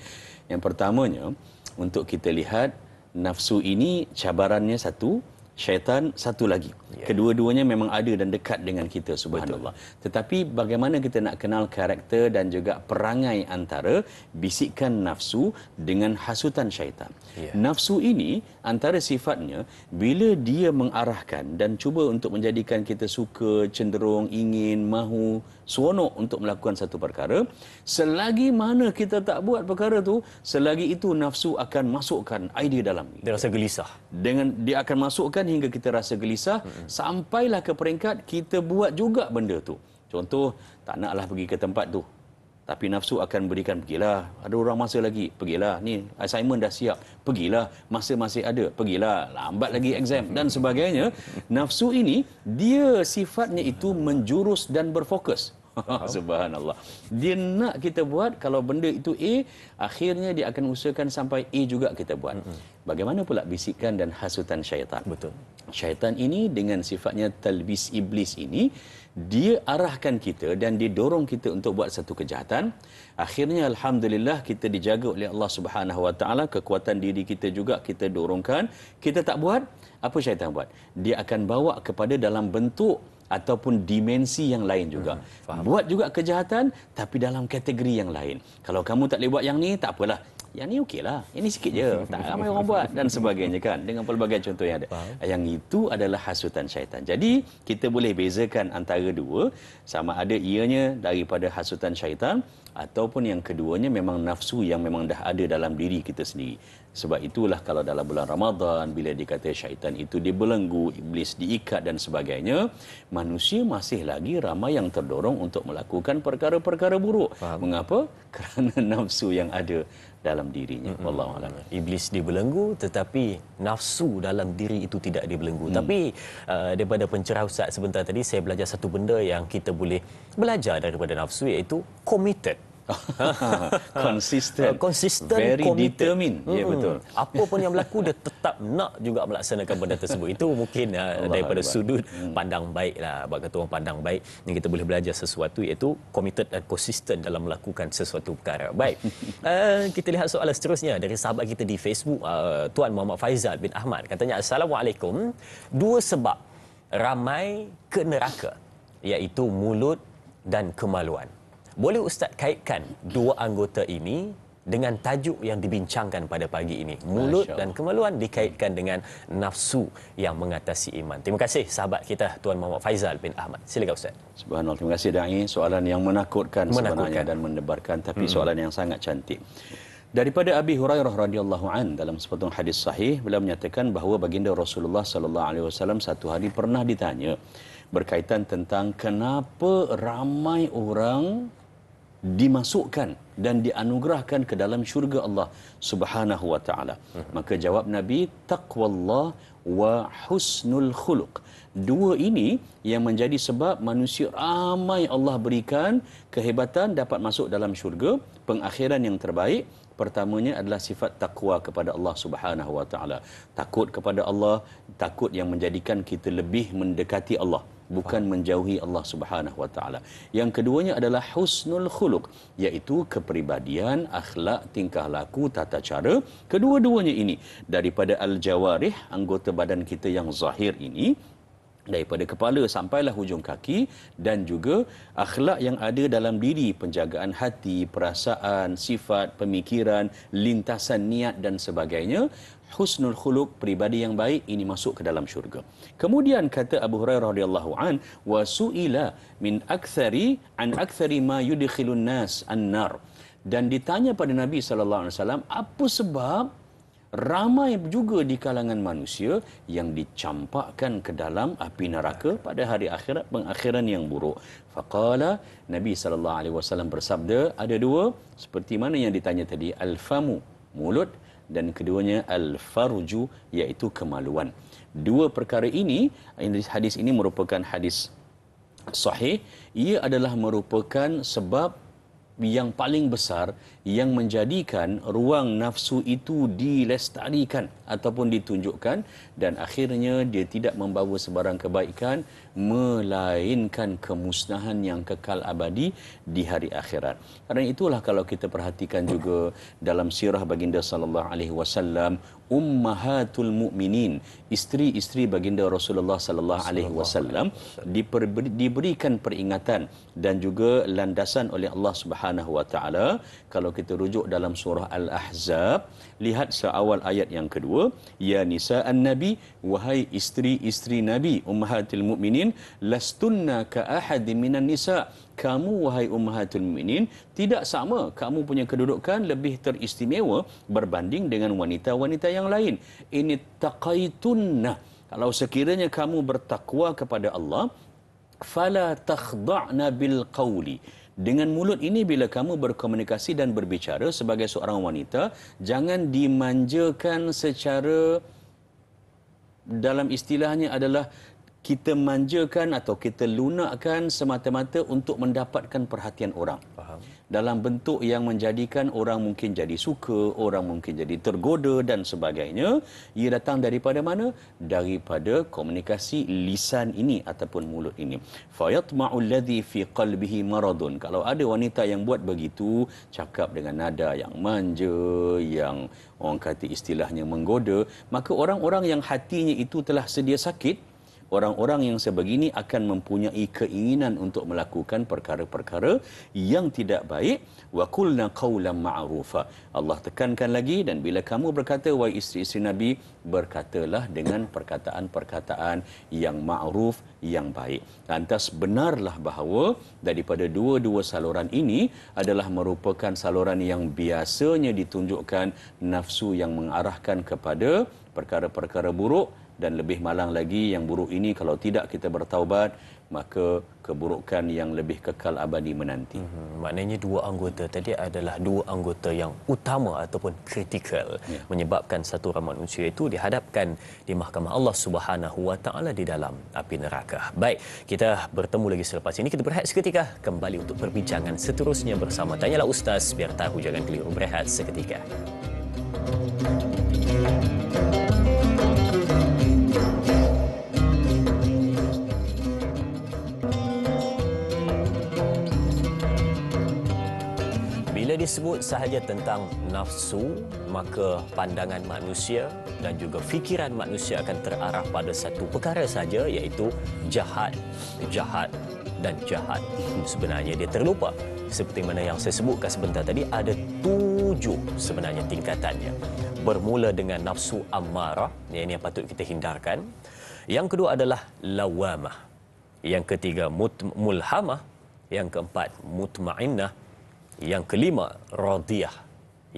B: Yang pertamanya, untuk kita lihat nafsu ini cabarannya satu, syaitan satu lagi. Kedua-duanya memang ada dan dekat dengan kita, subhanallah. Betul. Tetapi bagaimana kita nak kenal karakter dan juga perangai antara bisikan nafsu dengan hasutan syaitan. Nafsu ini antara sifatnya, bila dia mengarahkan dan cuba untuk menjadikan kita suka, cenderung, ingin, mahu, seronok untuk melakukan satu perkara, selagi mana kita tak buat perkara tu, selagi itu nafsu akan masukkan idea dalam.
A: Dia rasa gelisah.
B: Dia akan masukkan hingga kita rasa gelisah, sampailah ke peringkat kita buat juga benda tu. Contoh, tak naklah pergi ke tempat tu. Tapi nafsu akan berikan, pergilah, ada orang masa lagi, pergilah, ni assignment dah siap, pergilah, masa masih ada, pergilah, lambat lagi exam dan sebagainya. Nafsu ini dia sifatnya itu menjurus dan berfokus. Subhanallah. Dia nak kita buat, kalau benda itu A, akhirnya dia akan usahakan sampai A juga kita buat. Bagaimana pula bisikan dan hasutan syaitan?
A: Betul.
B: Syaitan ini dengan sifatnya talbis iblis ini, dia arahkan kita dan dia dorong kita untuk buat satu kejahatan. Akhirnya alhamdulillah kita dijaga oleh Allah Subhanahu Wa Taala, kekuatan diri kita juga kita dorongkan. Kita tak buat, apa syaitan buat? Dia akan bawa kepada dalam bentuk ataupun dimensi yang lain juga. Buat juga kejahatan tapi dalam kategori yang lain. Kalau kamu tak boleh buat yang ni, tak apalah. Yang ni okeylah. Ini sikit je. Tak ramai orang buat dan sebagainya kan. Dengan pelbagai contoh yang ada. Yang itu adalah hasutan syaitan. Jadi, kita boleh bezakan antara dua. Sama ada ianya daripada hasutan syaitan ataupun yang keduanya memang nafsu yang memang dah ada dalam diri kita sendiri. Sebab itulah kalau dalam bulan Ramadan, bila dikata syaitan itu dibelenggu, iblis diikat dan sebagainya, manusia masih lagi ramai yang terdorong untuk melakukan perkara-perkara buruk. Mengapa? Kerana nafsu yang ada dalam dirinya. Wallahu a'lam.
A: Iblis dibelenggu tetapi nafsu dalam diri itu tidak dibelenggu. Tapi daripada pencerah Ustaz sebentar tadi, saya belajar satu benda yang kita boleh belajar daripada nafsu, iaitu committed.
B: Konsisten, very
A: committed.
B: determined. Ya, betul.
A: Apa pun yang berlaku, dia tetap nak juga melaksanakan benda tersebut. Itu mungkin daripada sudut pandang baik lah, buat kata orang pandang baik, yang kita boleh belajar sesuatu, iaitu committed dan konsisten dalam melakukan sesuatu perkara. Baik. Kita lihat soalan seterusnya dari sahabat kita di Facebook, Tuan Muhammad Faizal bin Ahmad. Katanya, Assalamualaikum. 2 sebab ramai ke neraka, iaitu mulut dan kemaluan. Boleh Ustaz kaitkan dua anggota ini dengan tajuk yang dibincangkan pada pagi ini? Mulut dan kemaluan dikaitkan dengan nafsu yang mengatasi iman. Terima kasih sahabat kita Tuan Muhammad Faizal bin Ahmad. Silakan Ustaz.
B: Subhanallah, terima kasih Da'i. Soalan yang menakutkan sebenarnya dan mendebarkan, tapi soalan yang sangat cantik. Daripada Abi Hurairah radhiyallahu an, dalam sepotong hadis sahih, beliau menyatakan bahawa baginda Rasulullah sallallahu alaihi wasallam satu hari pernah ditanya berkaitan tentang kenapa ramai orang dimasukkan dan dianugerahkan ke dalam syurga Allah Subhanahu wa taala. Maka jawab Nabi, taqwallah wa husnul khuluq. Dua ini yang menjadi sebab manusia ramai Allah berikan kehebatan dapat masuk dalam syurga, pengakhiran yang terbaik. Pertamanya adalah sifat takwa kepada Allah Subhanahu wa taala. Takut kepada Allah, takut yang menjadikan kita lebih mendekati Allah, bukan menjauhi Allah Subhanahu wa taala. Yang keduanya adalah husnul khuluq, iaitu kepribadian, akhlak, tingkah laku, tata cara. Kedua-duanya ini daripada al-jawarih, anggota badan kita yang zahir ini, daripada kepala sampailah hujung kaki, dan juga akhlak yang ada dalam diri, penjagaan hati, perasaan, sifat, pemikiran, lintasan niat dan sebagainya. Husnul khuluq, peribadi yang baik, ini masuk ke dalam syurga. Kemudian kata Abu Hurairah radhiyallahu an, wa su'ila min akthari ma yudkhilun nas an-nar. Dan ditanya pada Nabi sallallahu alaihi wasallam, apa sebab ramai juga di kalangan manusia yang dicampakkan ke dalam api neraka pada hari akhirat, pengakhiran yang buruk. Faqala, Nabi sallallahu alaihi wasallam bersabda, ada dua seperti mana yang ditanya tadi, al-famu, mulut, dan keduanya al-farju, iaitu kemaluan. Dua perkara ini, hadis ini merupakan hadis sahih. Ia adalah merupakan sebab yang paling besar yang menjadikan ruang nafsu itu dilestarikan ataupun ditunjukkan, dan akhirnya dia tidak membawa sebarang kebaikan melainkan kemusnahan yang kekal abadi di hari akhirat. Kerana itulah kalau kita perhatikan juga dalam sirah baginda sallallahu alaihi wasallam, ummahatul mukminin, isteri-isteri baginda Rasulullah sallallahu alaihi wasallam diberikan peringatan dan juga landasan oleh Allah Subhanahu wa taala. Kalau kita rujuk dalam surah Al-Ahzab, lihat seawal ayat yang kedua, ya nisa'an nabi, wahai isteri-isteri Nabi, ummahatul mukminin, lastunna ka ahadin minan nisa, kamu wahai ummahatul mukminin tidak sama, kamu punya kedudukan lebih teristimewa berbanding dengan wanita-wanita yang lain. Ini taqaitunna, kalau sekiranya kamu bertakwa kepada Allah, fala takhda'na bil qawli, Dengan mulut ini bila kamu berkomunikasi dan berbicara sebagai seorang wanita, jangan dimanjakan secara, dalam istilahnya adalah kita manjakan atau kita lunakkan semata-mata untuk mendapatkan perhatian orang.
A: Faham.
B: Dalam bentuk yang menjadikan orang mungkin jadi suka, orang mungkin jadi tergoda dan sebagainya. Ia datang daripada mana? Daripada komunikasi lisan ini ataupun mulut ini. Fayatma'u alladhi fi qalbihi maradun. Kalau ada wanita yang buat begitu, cakap dengan nada yang manja, yang orang kata istilahnya menggoda, maka orang-orang yang hatinya itu telah sedia sakit, orang-orang yang sebegini akan mempunyai keinginan untuk melakukan perkara-perkara yang tidak baik. Wa qulna qawlan ma'rufa. Allah tekankan lagi, dan bila kamu berkata, wahai isteri-isteri Nabi, berkatalah dengan perkataan-perkataan yang ma'ruf, yang baik. Lantas benarlah bahawa daripada dua-dua saluran ini adalah merupakan saluran yang biasanya ditunjukkan nafsu yang mengarahkan kepada perkara-perkara buruk. Dan lebih malang lagi, yang buruk ini kalau tidak kita bertaubat, maka keburukan yang lebih kekal abadi menanti.
A: Maknanya dua anggota tadi adalah dua anggota yang utama ataupun kritikal, menyebabkan satu orang manusia itu dihadapkan di mahkamah Allah Subhanahu Wa Taala di dalam api neraka. Baik, kita bertemu lagi selepas ini. Kita berehat seketika, kembali untuk perbincangan seterusnya bersama Tanyalah Ustaz, biar tahu jangan keliru. Berehat seketika. Bila disebut sahaja tentang nafsu, maka pandangan manusia dan juga fikiran manusia akan terarah pada satu perkara saja, iaitu jahat, jahat dan jahat. Sebenarnya dia terlupa. Seperti mana yang saya sebutkan sebentar tadi, ada 7 sebenarnya tingkatannya. Bermula dengan nafsu ammarah, ini yang patut kita hindarkan. Yang kedua adalah lawamah. Yang ketiga mulhamah. Yang keempat mutmainnah. Yang kelima, radiyah.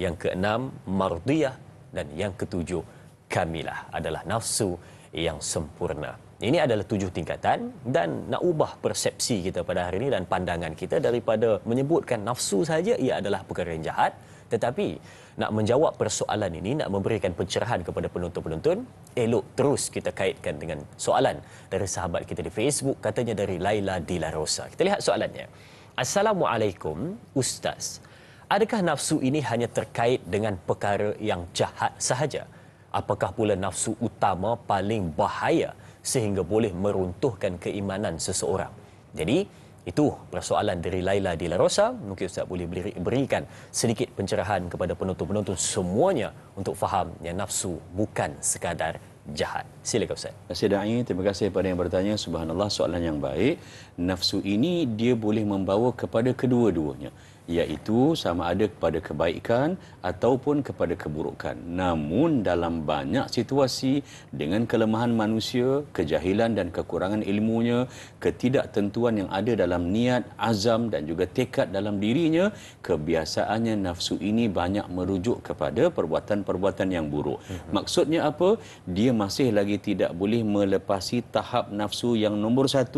A: Yang keenam, mardiyah. Dan yang ketujuh, kamilah. Adalah nafsu yang sempurna. Ini adalah 7 tingkatan, dan nak ubah persepsi kita pada hari ini dan pandangan kita daripada menyebutkan nafsu saja ia adalah perkara yang jahat. Tetapi nak menjawab persoalan ini, nak memberikan pencerahan kepada penonton-penonton, elok terus kita kaitkan dengan soalan dari sahabat kita di Facebook, katanya dari Laila Dilarosa. Kita lihat soalannya. Assalamualaikum Ustaz. Adakah nafsu ini hanya terkait dengan perkara yang jahat sahaja? Apakah pula nafsu utama paling bahaya sehingga boleh meruntuhkan keimanan seseorang? Jadi, itu persoalan dari Laila Dilarosa. Mungkin Ustaz boleh berikan sedikit pencerahan kepada penonton-penonton semuanya untuk faham yang nafsu bukan sekadar jahat. Silakan Ustaz.
B: Terima kasih Da'i, terima kasih kepada yang bertanya. Subhanallah, soalan yang baik. Nafsu ini dia boleh membawa kepada kedua-duanya, iaitu sama ada kepada kebaikan ataupun kepada keburukan. Namun dalam banyak situasi, dengan kelemahan manusia, kejahilan dan kekurangan ilmunya, ketidaktentuan yang ada dalam niat, azam dan juga tekad dalam dirinya, kebiasaannya nafsu ini banyak merujuk kepada perbuatan-perbuatan yang buruk. Maksudnya apa? Dia masih lagi tidak boleh melepasi tahap nafsu yang nombor 1,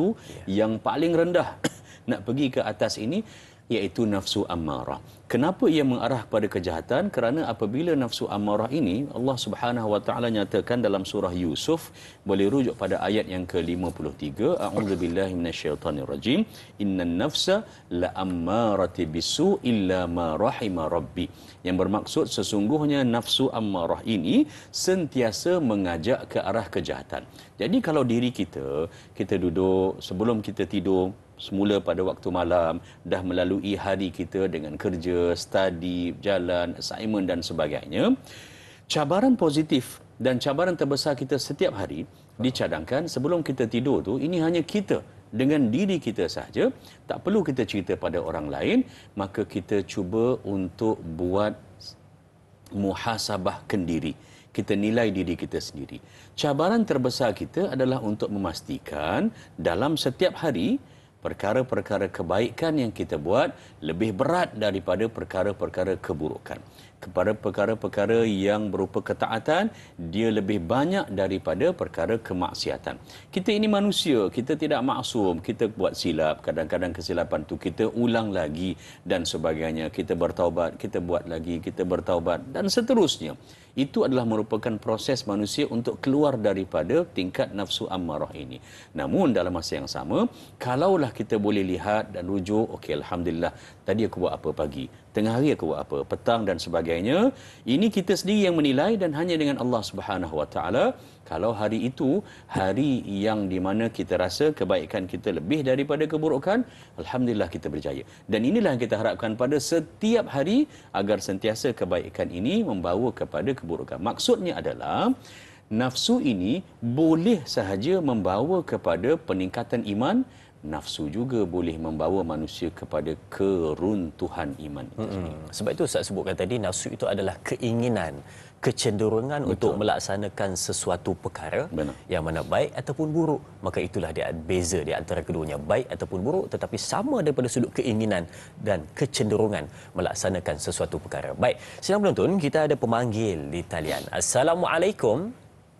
B: yang paling rendah nak pergi ke atas ini, iaitu nafsu ammarah. Kenapa ia mengarah kepada kejahatan? Kerana apabila nafsu ammarah ini, Allah Subhanahu Wa Taala nyatakan dalam surah Yusuf, boleh rujuk pada ayat yang ke-53, a'udzubillahi minasyaitonirrajim, innan nafsa la'ammarati bisu illa ma rahima rabbi. Yang bermaksud sesungguhnya nafsu ammarah ini sentiasa mengajak ke arah kejahatan. Jadi kalau diri kita duduk sebelum kita tidur, semula pada waktu malam, dah melalui hari kita dengan kerja, study, jalan, assignment dan sebagainya, cabaran positif dan cabaran terbesar kita setiap hari dicadangkan sebelum kita tidur tu, ini hanya kita dengan diri kita sahaja, tak perlu kita cerita pada orang lain. Maka kita cuba untuk buat muhasabahkan diri, kita nilai diri kita sendiri. Cabaran terbesar kita adalah untuk memastikan dalam setiap hari perkara-perkara kebaikan yang kita buat lebih berat daripada perkara-perkara keburukan. kepada perkara-perkara yang berupa ketaatan, dia lebih banyak daripada perkara kemaksiatan. Kita ini manusia, kita tidak maksum, kita buat silap, kadang-kadang kesilapan tu kita ulang lagi dan sebagainya. Kita bertaubat, kita buat lagi, kita bertaubat dan seterusnya. Itu adalah merupakan proses manusia untuk keluar daripada tingkat nafsu ammarah ini. Namun dalam masa yang sama, kalaulah kita boleh lihat dan rujuk, okey, alhamdulillah, tadi aku buat apa pagi, tengah hari aku buat apa, petang dan sebagainya. Ini kita sendiri yang menilai dan hanya dengan Allah Subhanahu Wa Taala. Kalau hari itu hari yang di mana kita rasa kebaikan kita lebih daripada keburukan, alhamdulillah kita berjaya. Dan inilah yang kita harapkan pada setiap hari agar sentiasa kebaikan ini membawa kepada keburukan. Maksudnya adalah nafsu ini boleh sahaja membawa kepada peningkatan iman, nafsu juga boleh membawa manusia kepada keruntuhan iman itu sendiri.
A: Sebab itu Ustaz sebutkan tadi, nafsu itu adalah keinginan, kecenderungan untuk melaksanakan sesuatu perkara.
B: Benar.
A: Yang mana baik ataupun buruk. Maka itulah dia beza di antara keduanya, baik ataupun buruk, tetapi sama daripada sudut keinginan dan kecenderungan melaksanakan sesuatu perkara. Baik, sidang penonton, kita ada pemanggil di talian. Assalamualaikum.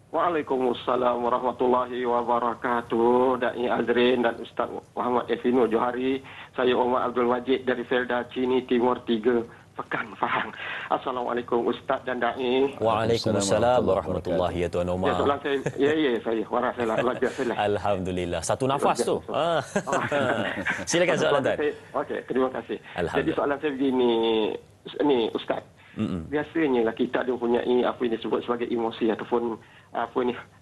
C: Waalaikumsalam warahmatullahi wabarakatuh. Da'i Azrin dan Ustaz Muhammad Efino Johari. Saya Omar Abdul Majid dari Felda Cini Timur 3, Pekan Fahang. Assalamualaikum Ustaz dan Da'i.
A: Waalaikumsalam warahmatullahi ya Tuan Omar.
C: Ya, soalan saya, saya warah saya belajar saya.
A: Alhamdulillah, satu nafas tu. Silakan soalan Tuan.
C: Okey, terima kasih. Jadi soalan saya begini, Ustaz. Biasanya lah kita ada mempunyai apa yang disebut sebagai emosi ataupun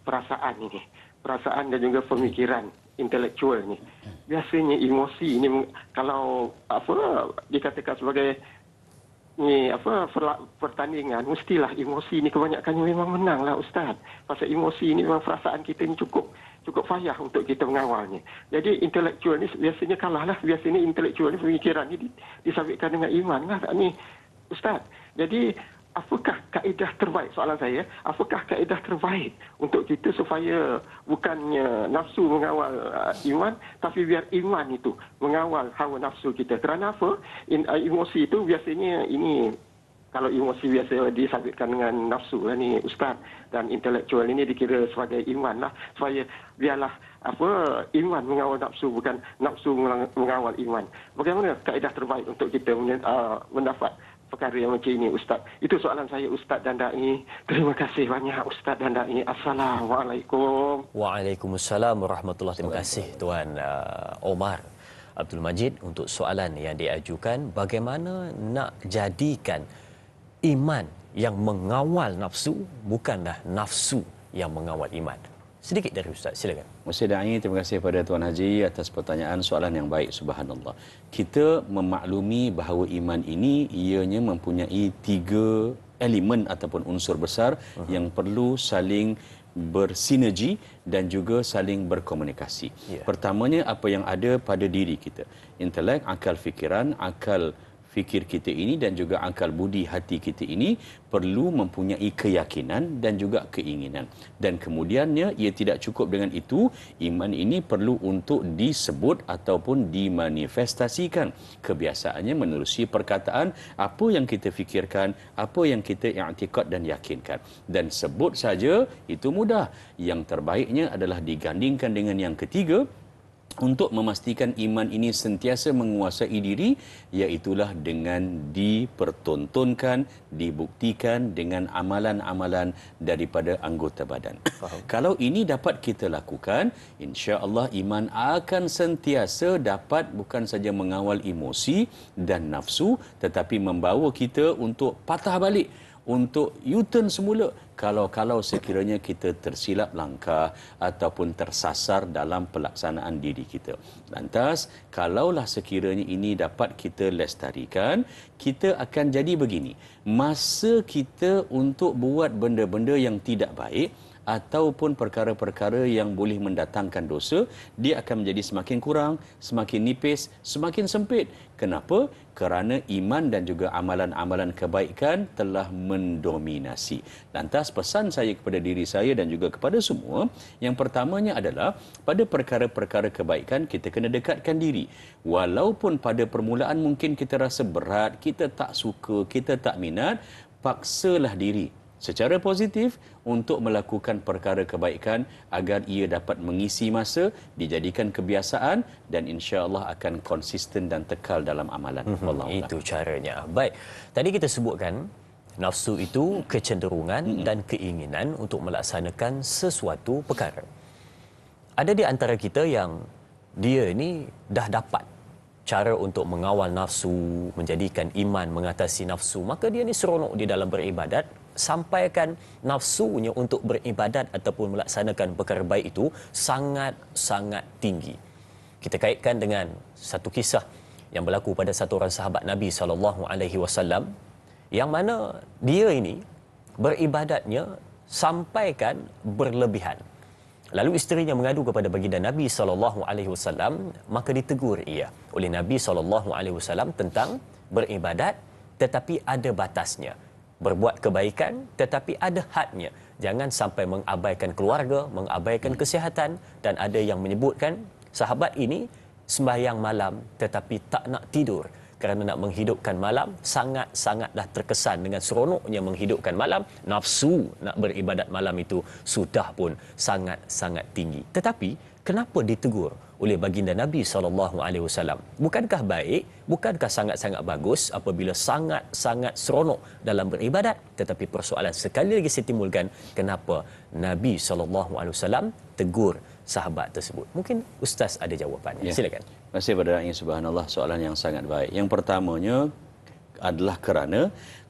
C: perasaan ini. Perasaan dan juga pemikiran intelektual ni. Biasanya emosi ini kalau dikatakan sebagai pertandingan, mestilah emosi ni kebanyakannya memang menanglah Ustaz. Pasal emosi ni memang perasaan kita ni cukup payah untuk kita mengawalnya. Jadi intelektual ni biasanya kalah lah. Biasanya intelektual ni, pemikiran ni disabitkan dengan iman lah ni Ustaz. Jadi apakah kaedah terbaik, soalan saya, apakah kaedah terbaik untuk kita supaya bukannya nafsu mengawal iman, tapi biar iman itu mengawal hawa nafsu kita? Kerana apa? Emosi itu biasanya ini, kalau emosi biasa disabitkan dengan nafsu lah ni Ustaz, dan intelektual ini dikira sebagai iman lah, supaya biarlah iman mengawal nafsu, bukan nafsu mengawal iman. Bagaimana kaedah terbaik untuk kita mendapat perkara yang macam ini Ustaz? Itu soalan saya Ustaz dan Da'i. Terima kasih banyak Ustaz dan Da'i. Assalamualaikum.
A: Waalaikumsalam warahmatullahi. Terima kasih Tuan Omar Abdul Majid untuk soalan yang diajukan. Bagaimana nak jadikan iman yang mengawal nafsu, bukanlah nafsu yang mengawal iman? Sedikit dari Ustaz, silakan.
B: Ustaz Da'i, terima kasih kepada Tuan Haji atas pertanyaan, soalan yang baik, subhanallah. Kita memaklumi bahawa iman ini ianya mempunyai 3 elemen ataupun unsur besar yang perlu saling bersinergi dan juga saling berkomunikasi. Pertamanya apa yang ada pada diri kita. Intelek, akal fikiran, akal fikir kita ini dan juga akal budi hati kita ini perlu mempunyai keyakinan dan juga keinginan. Dan kemudiannya ia tidak cukup dengan itu, iman ini perlu untuk disebut ataupun dimanifestasikan. Kebiasaannya menerusi perkataan apa yang kita fikirkan, apa yang kita i'tikad dan yakinkan. Dan sebut saja itu mudah. Yang terbaiknya adalah digandingkan dengan yang ketiga, untuk memastikan iman ini sentiasa menguasai diri, iaitulah dengan dipertontonkan, dibuktikan dengan amalan-amalan daripada anggota badan. Kalau ini dapat kita lakukan, insya-Allah iman akan sentiasa dapat bukan saja mengawal emosi dan nafsu, tetapi membawa kita untuk patah balik, untuk U-turn semula kalau sekiranya kita tersilap langkah ataupun tersasar dalam pelaksanaan diri kita. Lantas, kalaulah sekiranya ini dapat kita lestarikan, kita akan jadi begini. Masa kita untuk buat benda-benda yang tidak baik ataupun perkara-perkara yang boleh mendatangkan dosa, dia akan menjadi semakin kurang, semakin nipis, semakin sempit. Kenapa? Kerana iman dan juga amalan-amalan kebaikan telah mendominasi. Lantas pesan saya kepada diri saya dan juga kepada semua, yang pertamanya adalah pada perkara-perkara kebaikan kita kena dekatkan diri. Walaupun pada permulaan mungkin kita rasa berat, kita tak suka, kita tak minat, paksalah diri secara positif untuk melakukan perkara kebaikan agar ia dapat mengisi masa, dijadikan kebiasaan dan insya-Allah akan konsisten dan tekal dalam amalan.
A: Itu caranya. Baik. Tadi kita sebutkan nafsu itu kecenderungan dan keinginan untuk melaksanakan sesuatu perkara. Ada di antara kita yang dia ini dah dapat cara untuk mengawal nafsu, menjadikan iman mengatasi nafsu, maka dia ni seronok di dalam beribadat, sampaikan nafsunya untuk beribadat ataupun melaksanakan perkara baik itu sangat-sangat tinggi. Kita kaitkan dengan satu kisah yang berlaku pada satu orang sahabat Nabi SAW, yang mana dia ini beribadatnya sampaikan berlebihan. Lalu isterinya mengadu kepada baginda Nabi SAW, maka ditegur ia oleh Nabi SAW tentang beribadat tetapi ada batasnya, berbuat kebaikan tetapi ada hadnya. Jangan sampai mengabaikan keluarga, mengabaikan kesihatan. Dan ada yang menyebutkan sahabat ini sembahyang malam tetapi tak nak tidur, kerana nak menghidupkan malam, sangat-sangatlah terkesan dengan seronoknya menghidupkan malam. Nafsu nak beribadat malam itu sudah pun sangat-sangat tinggi. Tetapi kenapa ditegur oleh baginda Nabi SAW? Bukankah baik, bukankah sangat-sangat bagus apabila sangat-sangat seronok dalam beribadat? Tetapi persoalan sekali lagi saya timbulkan, kenapa Nabi SAW tegur sahabat tersebut? Mungkin Ustaz ada jawapannya. Silakan.
B: Terima kasih pada Da'i. Subhanallah, soalan yang sangat baik. Yang pertamanya adalah kerana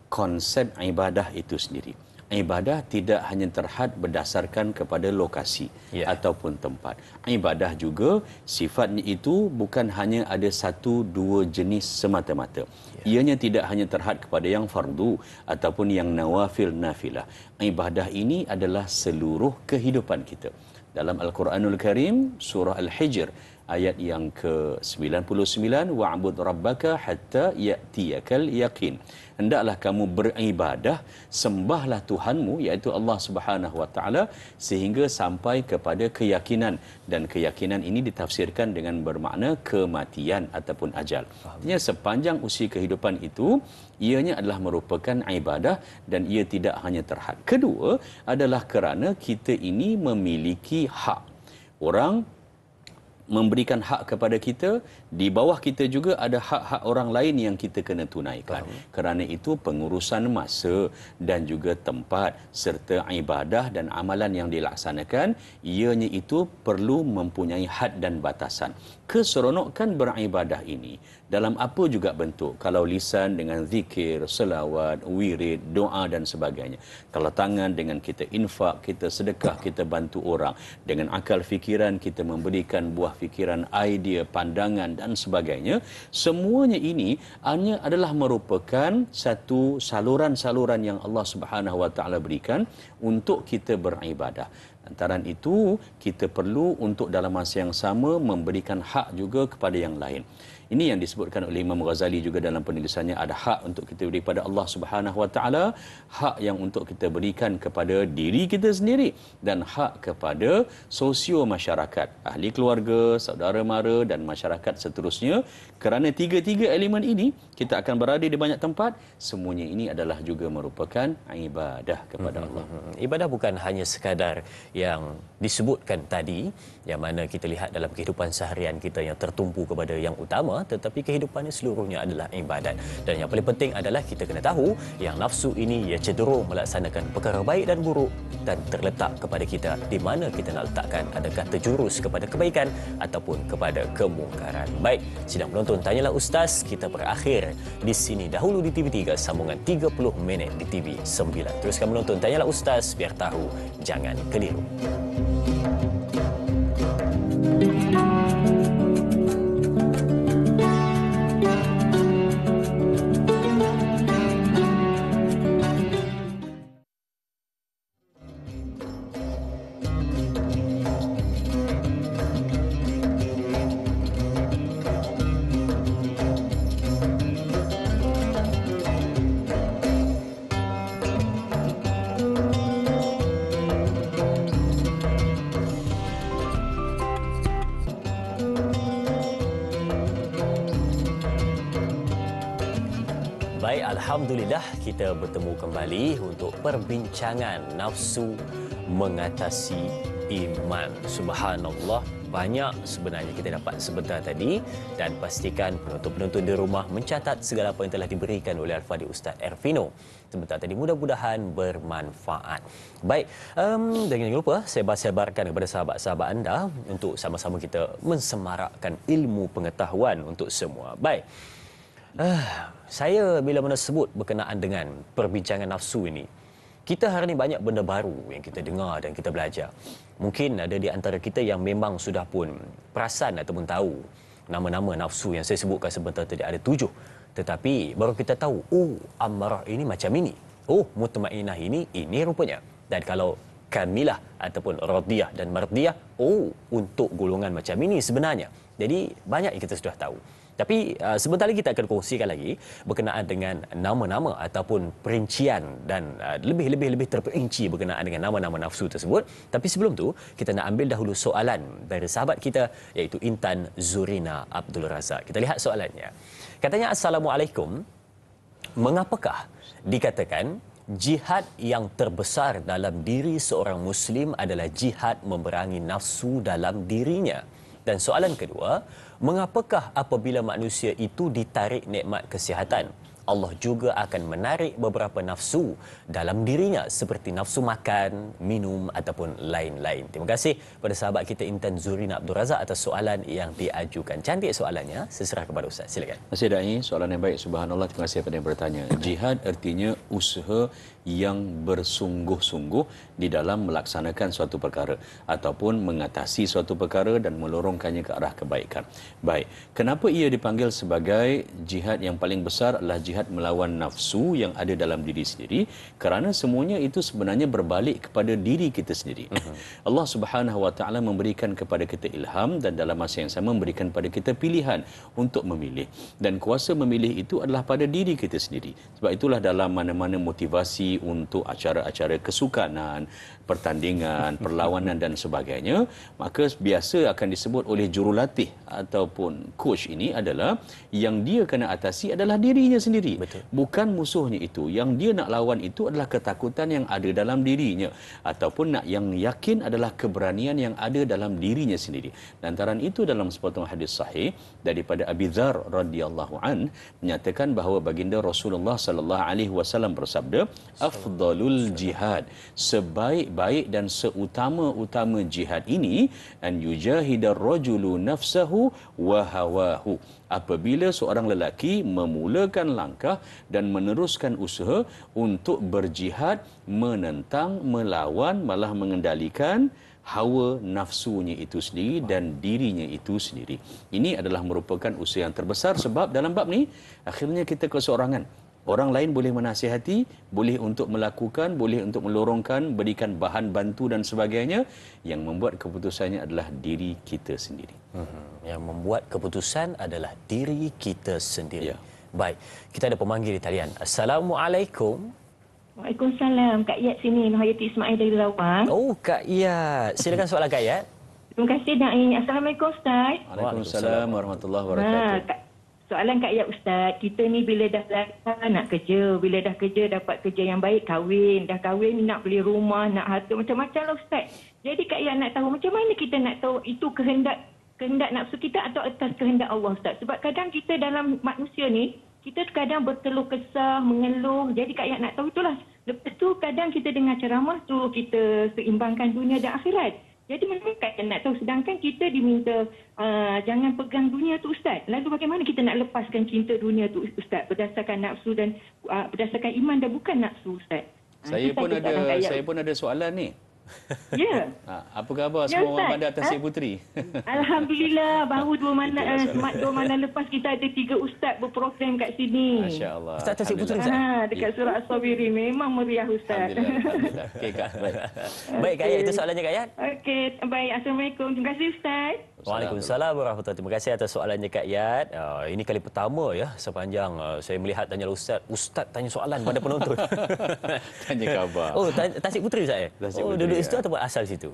B: konsep ibadah itu sendiri. Ibadah tidak hanya terhad berdasarkan kepada lokasi ataupun tempat. Ibadah juga sifatnya itu bukan hanya ada satu dua jenis semata-mata. Ianya tidak hanya terhad kepada yang fardu ataupun yang nawafil nafilah. Ibadah ini adalah seluruh kehidupan kita. Dalam Al-Quranul Karim, surah Al-Hijr, ayat yang ke-99, wa'bud rabbaka hatta ya'tiyakal yaqin. Hendaklah kamu beribadah, sembahlah Tuhanmu iaitu Allah Subhanahu wa taala sehingga sampai kepada keyakinan, dan keyakinan ini ditafsirkan dengan bermakna kematian ataupun ajal. Artinya sepanjang usia kehidupan itu ianya adalah merupakan ibadah dan ia tidak hanya terhad. Kedua adalah kerana kita ini memiliki hak. Orang memberikan hak kepada kita, di bawah kita juga ada hak-hak orang lain yang kita kena tunaikan. Kerana itu pengurusan masa dan juga tempat serta ibadah dan amalan yang dilaksanakan, ianya itu perlu mempunyai had dan batasan. Keseronokan beribadah ini dalam apa juga bentuk, kalau lisan dengan zikir, selawat, wirid, doa dan sebagainya, kalau tangan dengan kita infak, kita sedekah, kita bantu orang, dengan akal fikiran kita memberikan buah fikiran, idea, pandangan dan sebagainya. Semuanya ini hanya adalah merupakan satu saluran-saluran yang Allah Subhanahu wa taala berikan untuk kita beribadah. Antaran itu kita perlu untuk dalam masa yang sama memberikan hak juga kepada yang lain. Ini yang disebutkan oleh Imam Ghazali juga dalam penulisannya, ada hak untuk kita beri kepada Allah Subhanahu wa taala, hak yang untuk kita berikan kepada diri kita sendiri dan hak kepada sosio masyarakat, ahli keluarga, saudara mara dan masyarakat seterusnya. Kerana tiga-tiga elemen ini kita akan berada di banyak tempat, semuanya ini adalah juga merupakan ibadah kepada Allah.
A: Ibadah bukan hanya sekadar yang disebutkan tadi, yang mana kita lihat dalam kehidupan seharian kita yang tertumpu kepada yang utama, tetapi kehidupannya seluruhnya adalah ibadat. Dan yang paling penting adalah kita kena tahu yang nafsu ini ia cenderung melaksanakan perkara baik dan buruk, dan terletak kepada kita di mana kita nak letakkan, adakah terjurus kepada kebaikan ataupun kepada kemungkaran. Baik, sidang penonton Tanyalah Ustaz kita berakhir di sini dahulu di TV3, sambungan 30 minit di TV9. Teruskan menonton Tanyalah Ustaz, biar tahu jangan keliru. Baik, Alhamdulillah kita bertemu kembali untuk perbincangan nafsu mengatasi iman. Subhanallah, banyak sebenarnya kita dapat sebentar tadi, dan pastikan penonton-penonton di rumah mencatat segala apa yang telah diberikan oleh Al-Fadhil Ustaz Ervino sebentar tadi, mudah-mudahan bermanfaat. Baik, dan jangan lupa saya sebarkan kepada sahabat-sahabat anda untuk sama-sama kita mensemarakkan ilmu pengetahuan untuk semua. Baik, saya bila mana sebut berkenaan dengan perbincangan nafsu ini, kita hari ini banyak benda baru yang kita dengar dan kita belajar. Mungkin ada di antara kita yang memang sudah pun perasan ataupun tahu nama-nama nafsu yang saya sebutkan sebentar tadi ada 7. Tetapi baru kita tahu, oh, ammarah ini macam ini. Oh, mutmainnah ini rupanya. Dan kalau kamilah ataupun radiyah dan mardiyah, oh, untuk golongan macam ini sebenarnya. Jadi banyak yang kita sudah tahu. Tapi sebentar lagi kita akan kongsikan lagi berkenaan dengan nama-nama ataupun perincian dan lebih terperinci berkenaan dengan nama-nama nafsu tersebut. Tapi sebelum tu, kita nak ambil dahulu soalan dari sahabat kita iaitu Intan Zurina Abdul Razak. Kita lihat soalannya. Katanya, Assalamualaikum. Mengapakah dikatakan jihad yang terbesar dalam diri seorang Muslim adalah jihad memerangi nafsu dalam dirinya? Dan soalan kedua, mengapakah apabila manusia itu ditarik nikmat kesihatan, Allah juga akan menarik beberapa nafsu dalam dirinya seperti nafsu makan, minum ataupun lain-lain. Terima kasih kepada sahabat kita Intan Zurina Abdul Razak atas soalan yang diajukan. Cantik soalannya, saya serah kepada Ustaz. Silakan.
B: Terima kasih Dai, soalan yang baik. Subhanallah, terima kasih kepada yang bertanya. Jihad artinya usaha yang bersungguh-sungguh di dalam melaksanakan suatu perkara ataupun mengatasi suatu perkara dan melorongkannya ke arah kebaikan. Baik, kenapa ia dipanggil sebagai jihad yang paling besar adalah jihad melawan nafsu yang ada dalam diri sendiri? Kerana semuanya itu sebenarnya berbalik kepada diri kita sendiri. Allah Subhanahu Wa Taala memberikan kepada kita ilham dan dalam masa yang sama memberikan kepada kita pilihan untuk memilih, dan kuasa memilih itu adalah pada diri kita sendiri. Sebab itulah dalam mana-mana motivasi untuk acara-acara kesukanan, pertandingan, perlawanan dan sebagainya, maka biasa akan disebut oleh jurulatih ataupun coach ini adalah yang dia kena atasi adalah dirinya sendiri.
A: Betul. Bukan
B: Musuhnya itu. Yang dia nak lawan itu adalah ketakutan yang ada dalam dirinya, ataupun yang yakin adalah keberanian yang ada dalam dirinya sendiri. Dan antara itu dalam sepotong hadis sahih daripada Abi Dzar radhiyallahu an menyatakan bahawa baginda Rasulullah sallallahu alaihi wasallam bersabda, afdalul jihad, sebaik-baik dan seutama-utama jihad ini, an yujahidar rajulu nafsahu wa hawahu, apabila seorang lelaki memulakan langkah dan meneruskan usaha untuk berjihad menentang, melawan, malah mengendalikan hawa nafsunya itu sendiri dan dirinya itu sendiri. Ini adalah merupakan usaha yang terbesar, sebab dalam bab ni akhirnya kita keseorangan. Orang lain boleh menasihati, boleh untuk melakukan, boleh untuk melorongkan, berikan bahan bantu dan sebagainya. Yang membuat keputusannya adalah diri kita sendiri.
A: Yang membuat keputusan adalah diri kita sendiri.
B: Ya.
A: Baik, kita ada pemanggil di talian. Assalamualaikum.
D: Waalaikumsalam. Kak Yat sini, Nohayati Ismail dari Lawang.
A: Oh, Kak Iyat. Silakan soalan Kak Iyat.
D: Terima kasih, Dai. Assalamualaikum, Ustaz.
B: Waalaikumsalam warahmatullahi wabarakatuh.
D: Soalan Kak Yat, Ustaz. Kita ni bila dah nak kerja, bila dah kerja, dapat kerja yang baik, kahwin. Dah kahwin, nak beli rumah, nak harta, macam-macam lah, Ustaz. Jadi Kak Yat nak tahu, macam mana kita nak tahu itu kehendak nafsu kita atau atas kehendak Allah, Ustaz? Sebab kadang kita dalam manusia ni, kita kadang berkeluh kesah, mengeluh. Jadi Kak Yat nak tahu itulah. Lepas tu kadang kita dengar ceramah tu, kita seimbangkan dunia dan akhirat. Jadi memang Kak Yat nak tahu, sedangkan kita diminta jangan pegang dunia tu, Ustaz. Lalu bagaimana kita nak lepaskan cinta dunia tu, Ustaz? Berdasarkan nafsu dan berdasarkan iman dan bukan nafsu, Ustaz.
B: Saya pun ada soalan ni.
D: Ya.
B: Apa khabar
D: Ya,
B: semua orang
D: Ustaz.
B: pada atas Cik Puteri?
D: Alhamdulillah, baru 2 malam lepas kita ada 3 ustaz berprogram kat sini.
B: Masya-Allah.
A: Ustaz Tasik Puteri,
B: Alhamdulillah.
D: Dekat surah As-Sabirin memang meriah, Ustaz.
B: Alhamdulillah. Okey, Kak. Baik.
A: Baik, Kak Iyat, itu soalannya Kak Iyat.
D: Okey, baik. Assalamualaikum. Terima kasih, Ustaz.
A: Waalaikumsalam warahmatullahi wabarakatuh. Terima kasih atas soalannya Kak Iyat. Ini kali pertama ya sepanjang saya melihat tanya Ustaz tanya soalan pada penonton.
B: Tanya khabar.
A: Oh, Tasik Puteri Ustaz.
B: Tasik
A: Oh,
B: Puteri,
A: duduk
B: ya.
A: situ ataupun asal situ?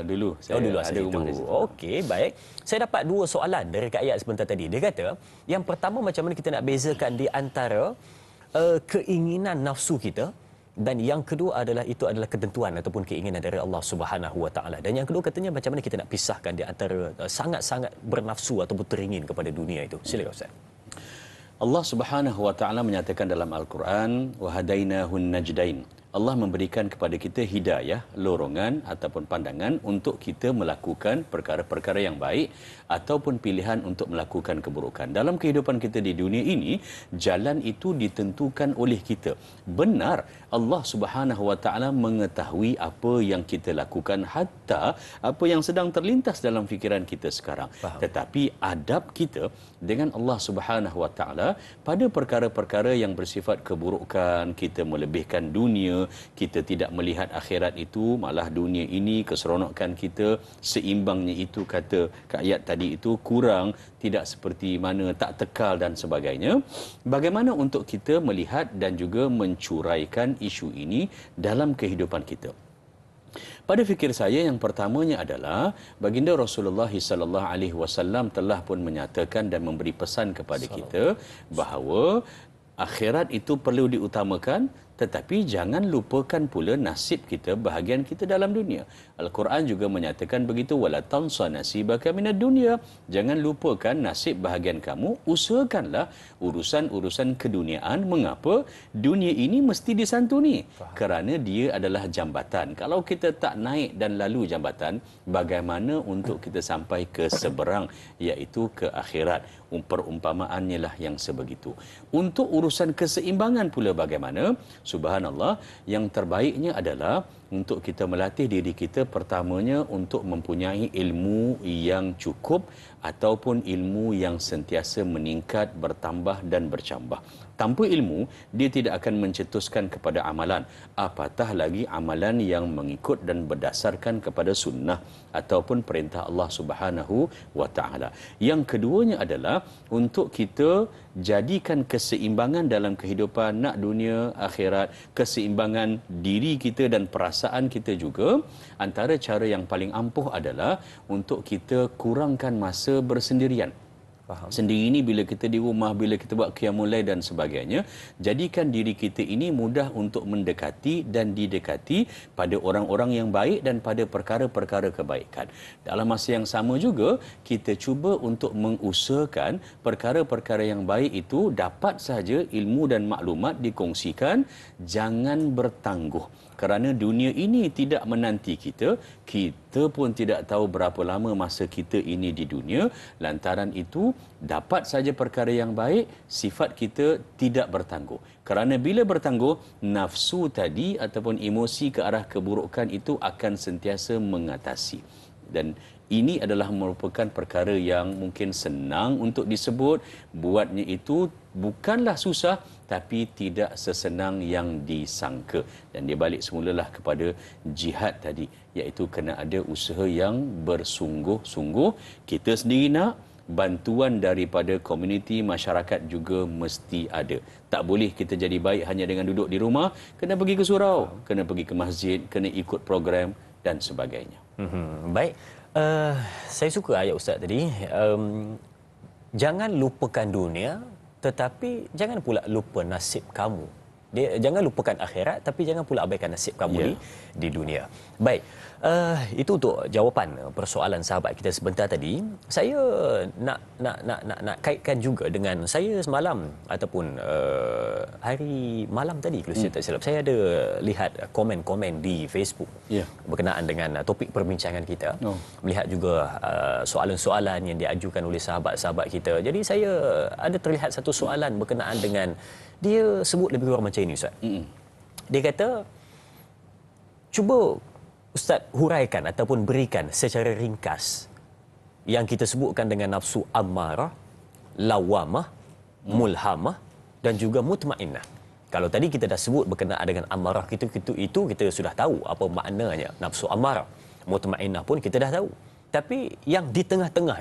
B: Dulu saya
A: Dulu
B: ada
A: asal
B: rumah
A: situ.
B: di situ.
A: Okey, baik. Saya dapat 2 soalan dari Kak Iyat sebentar tadi. Dia kata, yang pertama macam mana kita nak bezakan di antara keinginan nafsu kita, dan yang kedua adalah itu adalah ketentuan ataupun keinginan dari Allah Subhanahu Wa Taala. Dan yang kedua katanya macam mana kita nak pisahkan di antara sangat-sangat bernafsu ataupun teringin kepada dunia itu. Silakan Ustaz.
B: Allah Subhanahu Wa Taala menyatakan dalam Al-Quran, wa hadainahun najdain. Allah memberikan kepada kita hidayah, lorongan ataupun pandangan untuk kita melakukan perkara-perkara yang baik ataupun pilihan untuk melakukan keburukan. Dalam kehidupan kita di dunia ini, jalan itu ditentukan oleh kita. Benar, Allah Subhanahu Wa Taala mengetahui apa yang kita lakukan, hatta apa yang sedang terlintas dalam fikiran kita sekarang.
A: Faham.
B: Tetapi adab kita dengan Allah Subhanahu Wa Taala pada perkara-perkara yang bersifat keburukan, kita melebihkan dunia, kita tidak melihat akhirat itu, malah dunia ini keseronokan kita, seimbangnya itu kata ayat tadi itu kurang, tidak seperti mana, tak tekal dan sebagainya. Bagaimana untuk kita melihat dan juga mencuraikan isu ini dalam kehidupan kita? Pada fikir saya yang pertamanya adalah baginda Rasulullah sallallahu alaihi wasallam telah pun menyatakan dan memberi pesan kepada kita bahawa akhirat itu perlu diutamakan, tetapi jangan lupakan pula nasib kita, bahagian kita dalam dunia. Al-Quran juga menyatakan begitu, wala tansa nasibaka minad dunya. Jangan lupakan nasib bahagian kamu, usahakanlah urusan-urusan keduniaan. Mengapa? Dunia ini mesti disantuni. Kerana dia adalah jambatan. Kalau kita tak naik dan lalu jambatan, bagaimana untuk kita sampai ke seberang, iaitu ke akhirat? Perumpamaannya lah yang sebegitu. Untuk urusan keseimbangan pula bagaimana? Subhanallah, yang terbaiknya adalah untuk kita melatih diri kita, pertamanya untuk mempunyai ilmu yang cukup ataupun ilmu yang sentiasa meningkat, bertambah dan bercambah. Tanpa ilmu, dia tidak akan mencetuskan kepada amalan, apatah lagi amalan yang mengikut dan berdasarkan kepada sunnah ataupun perintah Allah Subhanahu Wa Taala. Yang keduanya adalah untuk kita jadikan keseimbangan dalam kehidupan nak dunia akhirat, keseimbangan diri kita dan perasaan kita juga. Antara cara yang paling ampuh adalah untuk kita kurangkan masa bersendirian. Faham. Sendiri ini bila kita di rumah, bila kita buat qiyamul lail dan sebagainya, jadikan diri kita ini mudah untuk mendekati dan didekati pada orang-orang yang baik dan pada perkara-perkara kebaikan. Dalam masa yang sama juga, kita cuba untuk mengusahakan perkara-perkara yang baik itu dapat sahaja ilmu dan maklumat dikongsikan, jangan bertangguh. Kerana dunia ini tidak menanti kita, kita pun tidak tahu berapa lama masa kita ini di dunia. Lantaran itu, dapat saja perkara yang baik, sifat kita tidak bertangguh. Kerana bila bertangguh, nafsu tadi ataupun emosi ke arah keburukan itu akan sentiasa mengatasi. Dan ini adalah merupakan perkara yang mungkin senang untuk disebut. Buatnya itu bukanlah susah, tapi tidak sesenang yang disangka. Dan dia balik semulalah kepada jihad tadi, iaitu kena ada usaha yang bersungguh-sungguh. Kita sendiri nak, bantuan daripada komuniti masyarakat juga mesti ada. Tak boleh kita jadi baik hanya dengan duduk di rumah, kena pergi ke surau, kena pergi ke masjid, kena ikut program dan sebagainya.
A: Baik. Saya suka ayat Ustaz tadi. Jangan lupakan dunia, tetapi jangan pula lupa nasib kamu. Jangan lupakan akhirat, tapi jangan pula abaikan nasib kamu di dunia. Baik, itu untuk jawapan persoalan sahabat kita sebentar tadi. Saya nak kaitkan juga dengan saya semalam ataupun hari malam tadi, kalau saya tak silap, saya ada lihat komen-komen di Facebook berkenaan dengan topik perbincangan kita. Melihat juga soalan-soalan yang diajukan oleh sahabat-sahabat kita. Jadi saya ada terlihat satu soalan berkenaan dengan, dia sebut lebih kurang macam ini, Ustaz. Dia kata, cuba Ustaz huraikan ataupun berikan secara ringkas yang kita sebutkan dengan nafsu ammarah, lawamah, mulhamah dan juga mutmainnah. Kalau tadi kita dah sebut berkenaan dengan amarah itu kita sudah tahu apa maknanya nafsu ammarah. Mutmainnah pun kita dah tahu. Tapi yang di tengah-tengah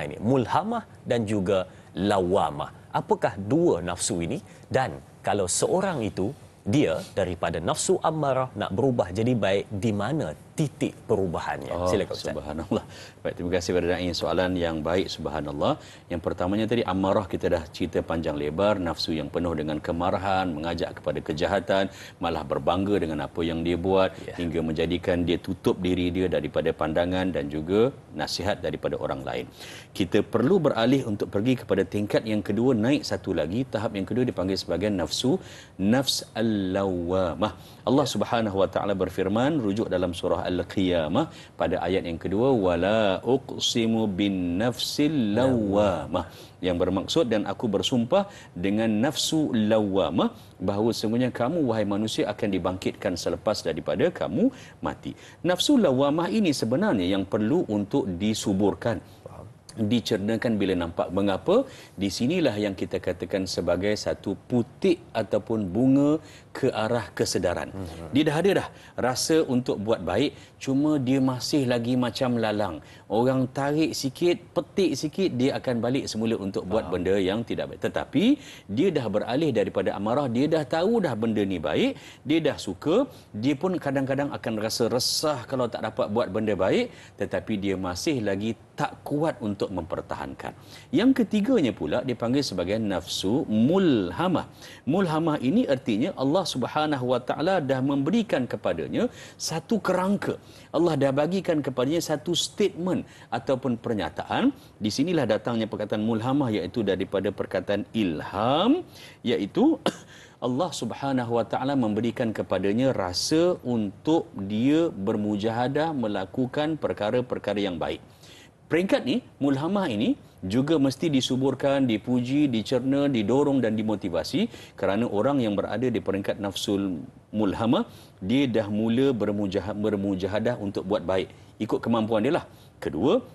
A: ini, mulhamah dan juga lawamah. Apakah dua nafsu ini? Dan kalau seorang itu, dia daripada nafsu ammarah nak berubah jadi baik, di mana titik perubahannya? Silakan Ustaz.
B: Subhanallah. Baik, terima kasih kepada Da'i, soalan yang baik, subhanallah. Yang pertamanya tadi amarah, kita dah cerita panjang lebar, nafsu yang penuh dengan kemarahan, mengajak kepada kejahatan, malah berbangga dengan apa yang dia buat, hingga menjadikan dia tutup diri dia daripada pandangan dan juga nasihat daripada orang lain. Kita perlu beralih untuk pergi kepada tingkat yang kedua, naik satu lagi, tahap yang kedua dipanggil sebagai nafs al-lawwamah. Allah Subhanahu wa taala berfirman, rujuk dalam surah Al-Qiyamah pada ayat yang kedua, wala uqsimu bin nafsil lawwamah, yang bermaksud dan aku bersumpah dengan nafsu lawwamah, bahawa sesungguhnya kamu wahai manusia akan dibangkitkan selepas daripada kamu mati. Nafsu lawwamah ini sebenarnya yang perlu untuk disuburkan, dicernakan bila nampak. Mengapa? Di sinilah yang kita katakan sebagai satu putik ataupun bunga ke arah kesedaran. Dia dah ada dah rasa untuk buat baik, cuma dia masih lagi macam lalang. Orang tarik sikit, petik sikit, dia akan balik semula untuk buat benda yang tidak baik. Tetapi dia dah beralih daripada amarah, dia dah tahu dah benda ni baik, dia dah suka, dia pun kadang-kadang akan rasa resah kalau tak dapat buat benda baik, tetapi dia masih lagi tak kuat untuk mempertahankan. Yang ketiganya pula dipanggil sebagai nafsu mulhamah. Mulhamah ini artinya Allah Subhanahu wa taala dah memberikan kepadanya satu kerangka. Allah dah bagikan kepadanya satu statement ataupun pernyataan. Di sinilah datangnya perkataan mulhamah, iaitu daripada perkataan ilham, iaitu Allah Subhanahu wa taala memberikan kepadanya rasa untuk dia bermujahadah melakukan perkara-perkara yang baik. Peringkat ni, mulhamah ini juga mesti disuburkan, dipuji, dicerna, didorong dan dimotivasi, kerana orang yang berada di peringkat nafsul mulhamah, dia dah mula bermujahadah untuk buat baik ikut kemampuan dia lah. Kedua,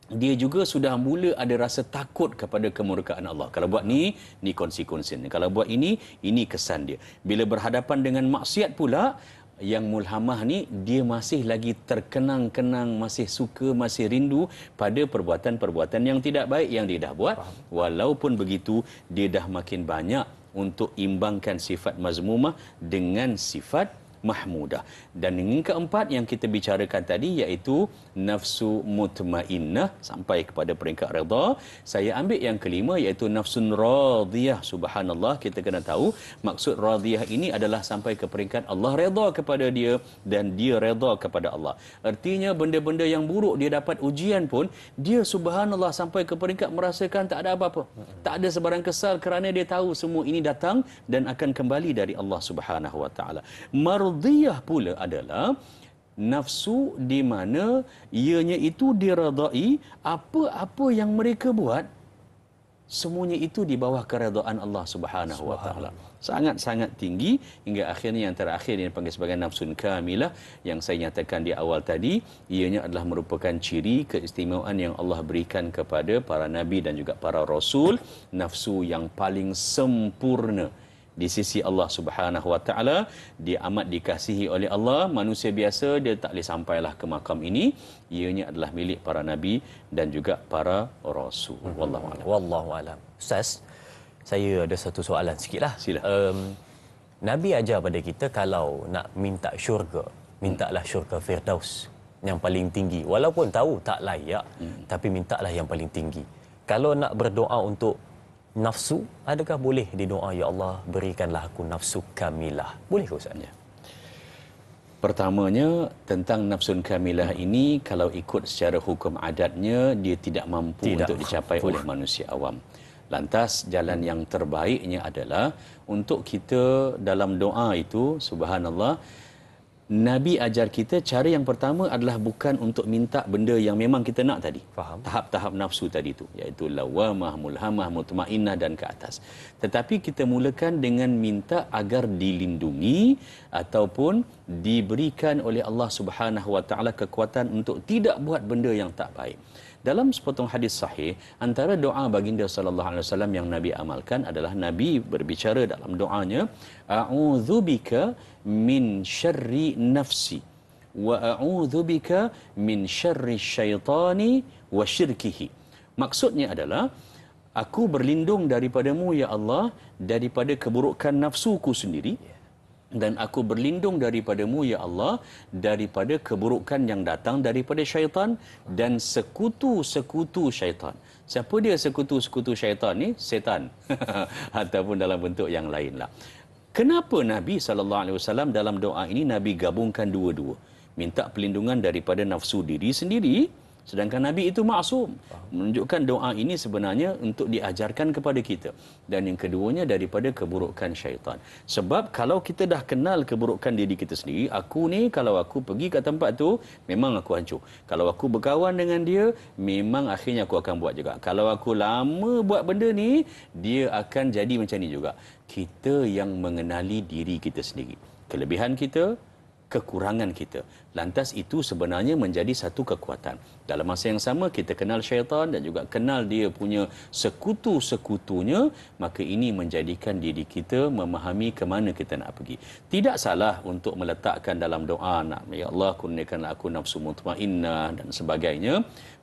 B: dia juga sudah mula ada rasa takut kepada kemurkaan Allah. Kalau buat ni konsekuensinya. Kalau buat ini kesan dia. Bila berhadapan dengan maksiat pula, yang mulhamah ni dia masih lagi terkenang-kenang, masih suka, masih rindu pada perbuatan-perbuatan yang tidak baik yang dia dah buat. Walaupun begitu, dia dah makin banyak untuk imbangkan sifat mazmumah dengan sifat mahmudah. Dan yang keempat yang kita bicarakan tadi, iaitu nafsu mutmainnah sampai kepada peringkat redha. Saya ambil yang kelima, iaitu nafsun radiyah. Subhanallah, kita kena tahu maksud radiyah ini adalah sampai ke peringkat Allah redha kepada dia dan dia redha kepada Allah. Artinya benda-benda yang buruk dia dapat ujian pun, dia subhanallah sampai ke peringkat merasakan tak ada apa-apa, tak ada sebarang kesal, kerana dia tahu semua ini datang dan akan kembali dari Allah Subhanahu wa taala. Mardiyah pula adalah nafsu di mana ianya itu diredai, apa-apa yang mereka buat, semuanya itu di bawah keredaan Allah Subhanahu wa taala. Sangat-sangat tinggi, hingga akhirnya yang terakhir yang dipanggil sebagai nafsun kamilah, yang saya nyatakan di awal tadi, ianya adalah merupakan ciri keistimewaan yang Allah berikan kepada para nabi dan juga para rasul, nafsu yang paling sempurna di sisi Allah Subhanahu wa taala. Dia amat dikasihi oleh Allah. Manusia biasa dia tak boleh sampailah ke makam ini. Ianya adalah milik para nabi dan juga para rasul. Wallahu a'lam.
A: Wallahu a'lam. Ustaz, saya ada satu soalan sikitlah.
B: Sila.
A: Nabi ajar pada kita kalau nak minta syurga, mintalah syurga Firdaus yang paling tinggi. Walaupun tahu tak layak, tapi mintalah yang paling tinggi. Kalau nak berdoa untuk nafsu, adakah boleh didoa, ya Allah berikanlah aku nafsu kamilah? Boleh ke Ustaz?
B: Ya. Pertamanya, tentang nafsun kamilah ini, kalau ikut secara hukum adatnya, dia tidak mampu untuk dicapai oleh manusia awam. Lantas jalan yang terbaiknya adalah untuk kita dalam doa itu, subhanallah, Nabi ajar kita cara yang pertama adalah bukan untuk minta benda yang memang kita nak tadi.
A: Faham.
B: Tahap-tahap nafsu tadi tu, iaitu lawamah, mulhamah, mutmainnah dan ke atas. Tetapi kita mulakan dengan minta agar dilindungi ataupun diberikan oleh Allah Subhanahu wa taala kekuatan untuk tidak buat benda yang tak baik. Dalam sepotong hadis sahih, antara doa baginda sallallahu alaihi wasallam yang Nabi amalkan adalah Nabi berbicara dalam doanya, a'udzubika min syarri nafsi wa a'udzubika min syarri syaitani wa syirkihi. Maksudnya adalah, aku berlindung daripadamu ya Allah daripada keburukan nafsuku sendiri, dan aku berlindung daripadamu ya Allah daripada keburukan yang datang daripada syaitan dan sekutu-sekutu syaitan. Siapa dia sekutu-sekutu syaitan ni? Setan. Ataupun dalam bentuk yang lainlah. Kenapa Nabi SAW dalam doa ini Nabi gabungkan dua-dua? Minta perlindungan daripada nafsu diri sendiri, sedangkan Nabi itu maksum. Menunjukkan doa ini sebenarnya untuk diajarkan kepada kita. Dan yang keduanya daripada keburukan syaitan. Sebab kalau kita dah kenal keburukan diri kita sendiri, aku ni kalau aku pergi ke tempat tu, memang aku hancur. Kalau aku berkawan dengan dia, memang akhirnya aku akan buat juga. Kalau aku lama buat benda ni, dia akan jadi macam ni juga. Kita yang mengenali diri kita sendiri. Kelebihan kita, kekurangan kita. Lantas itu sebenarnya menjadi satu kekuatan. Dalam masa yang sama kita kenal syaitan dan juga kenal dia punya sekutu-sekutunya, maka ini menjadikan diri kita memahami ke mana kita nak pergi. Tidak salah untuk meletakkan dalam doa, nak ya Allah kurniakanlah aku nafsu mutmainnah dan sebagainya.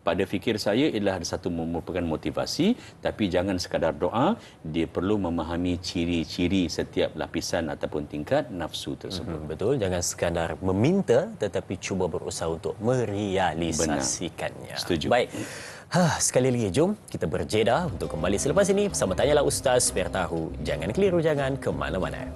B: Pada fikir saya ialah satu merupakan motivasi, tapi jangan sekadar doa, dia perlu memahami ciri-ciri setiap lapisan ataupun tingkat nafsu tersebut.
A: Betul, jangan sekadar meminta tetapi cuba berusaha untuk merealisasikannya.
B: Benar. Setuju.
A: Baik. Sekali lagi jom kita berjeda untuk kembali selepas ini bersama Tanyalah Ustaz biar tahu. Jangan keliru, jangan ke mana-mana.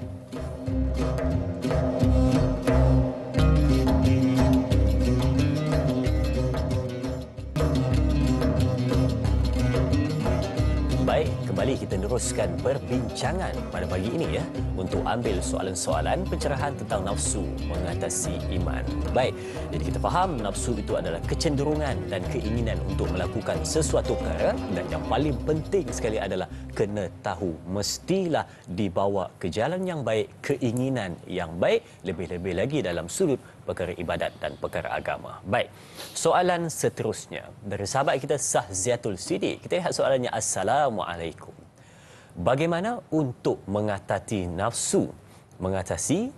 A: Baik, kembali kita teruskan perbincangan pada pagi ini ya untuk ambil soalan-soalan pencerahan tentang nafsu mengatasi iman. Baik, jadi kita faham nafsu itu adalah kecenderungan dan keinginan untuk melakukan sesuatu perkara, dan yang paling penting sekali adalah kena tahu mestilah dibawa ke jalan yang baik, keinginan yang baik, lebih-lebih lagi dalam sudut perkara ibadat dan perkara agama. Baik, soalan seterusnya dari sahabat kita Sahziatul Sidik. Kita lihat soalannya. Assalamualaikum. Bagaimana untuk mengatasi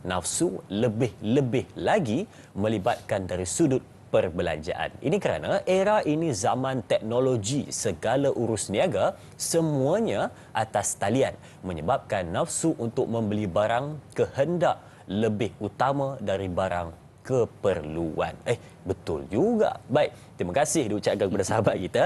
A: nafsu lebih-lebih lagi melibatkan dari sudut perbelanjaan? Ini kerana era ini zaman teknologi, segala urus niaga semuanya atas talian, menyebabkan nafsu untuk membeli barang kehendak lebih utama dari barang keperluan. Betul juga. Baik, terima kasih diucapkan kepada sahabat kita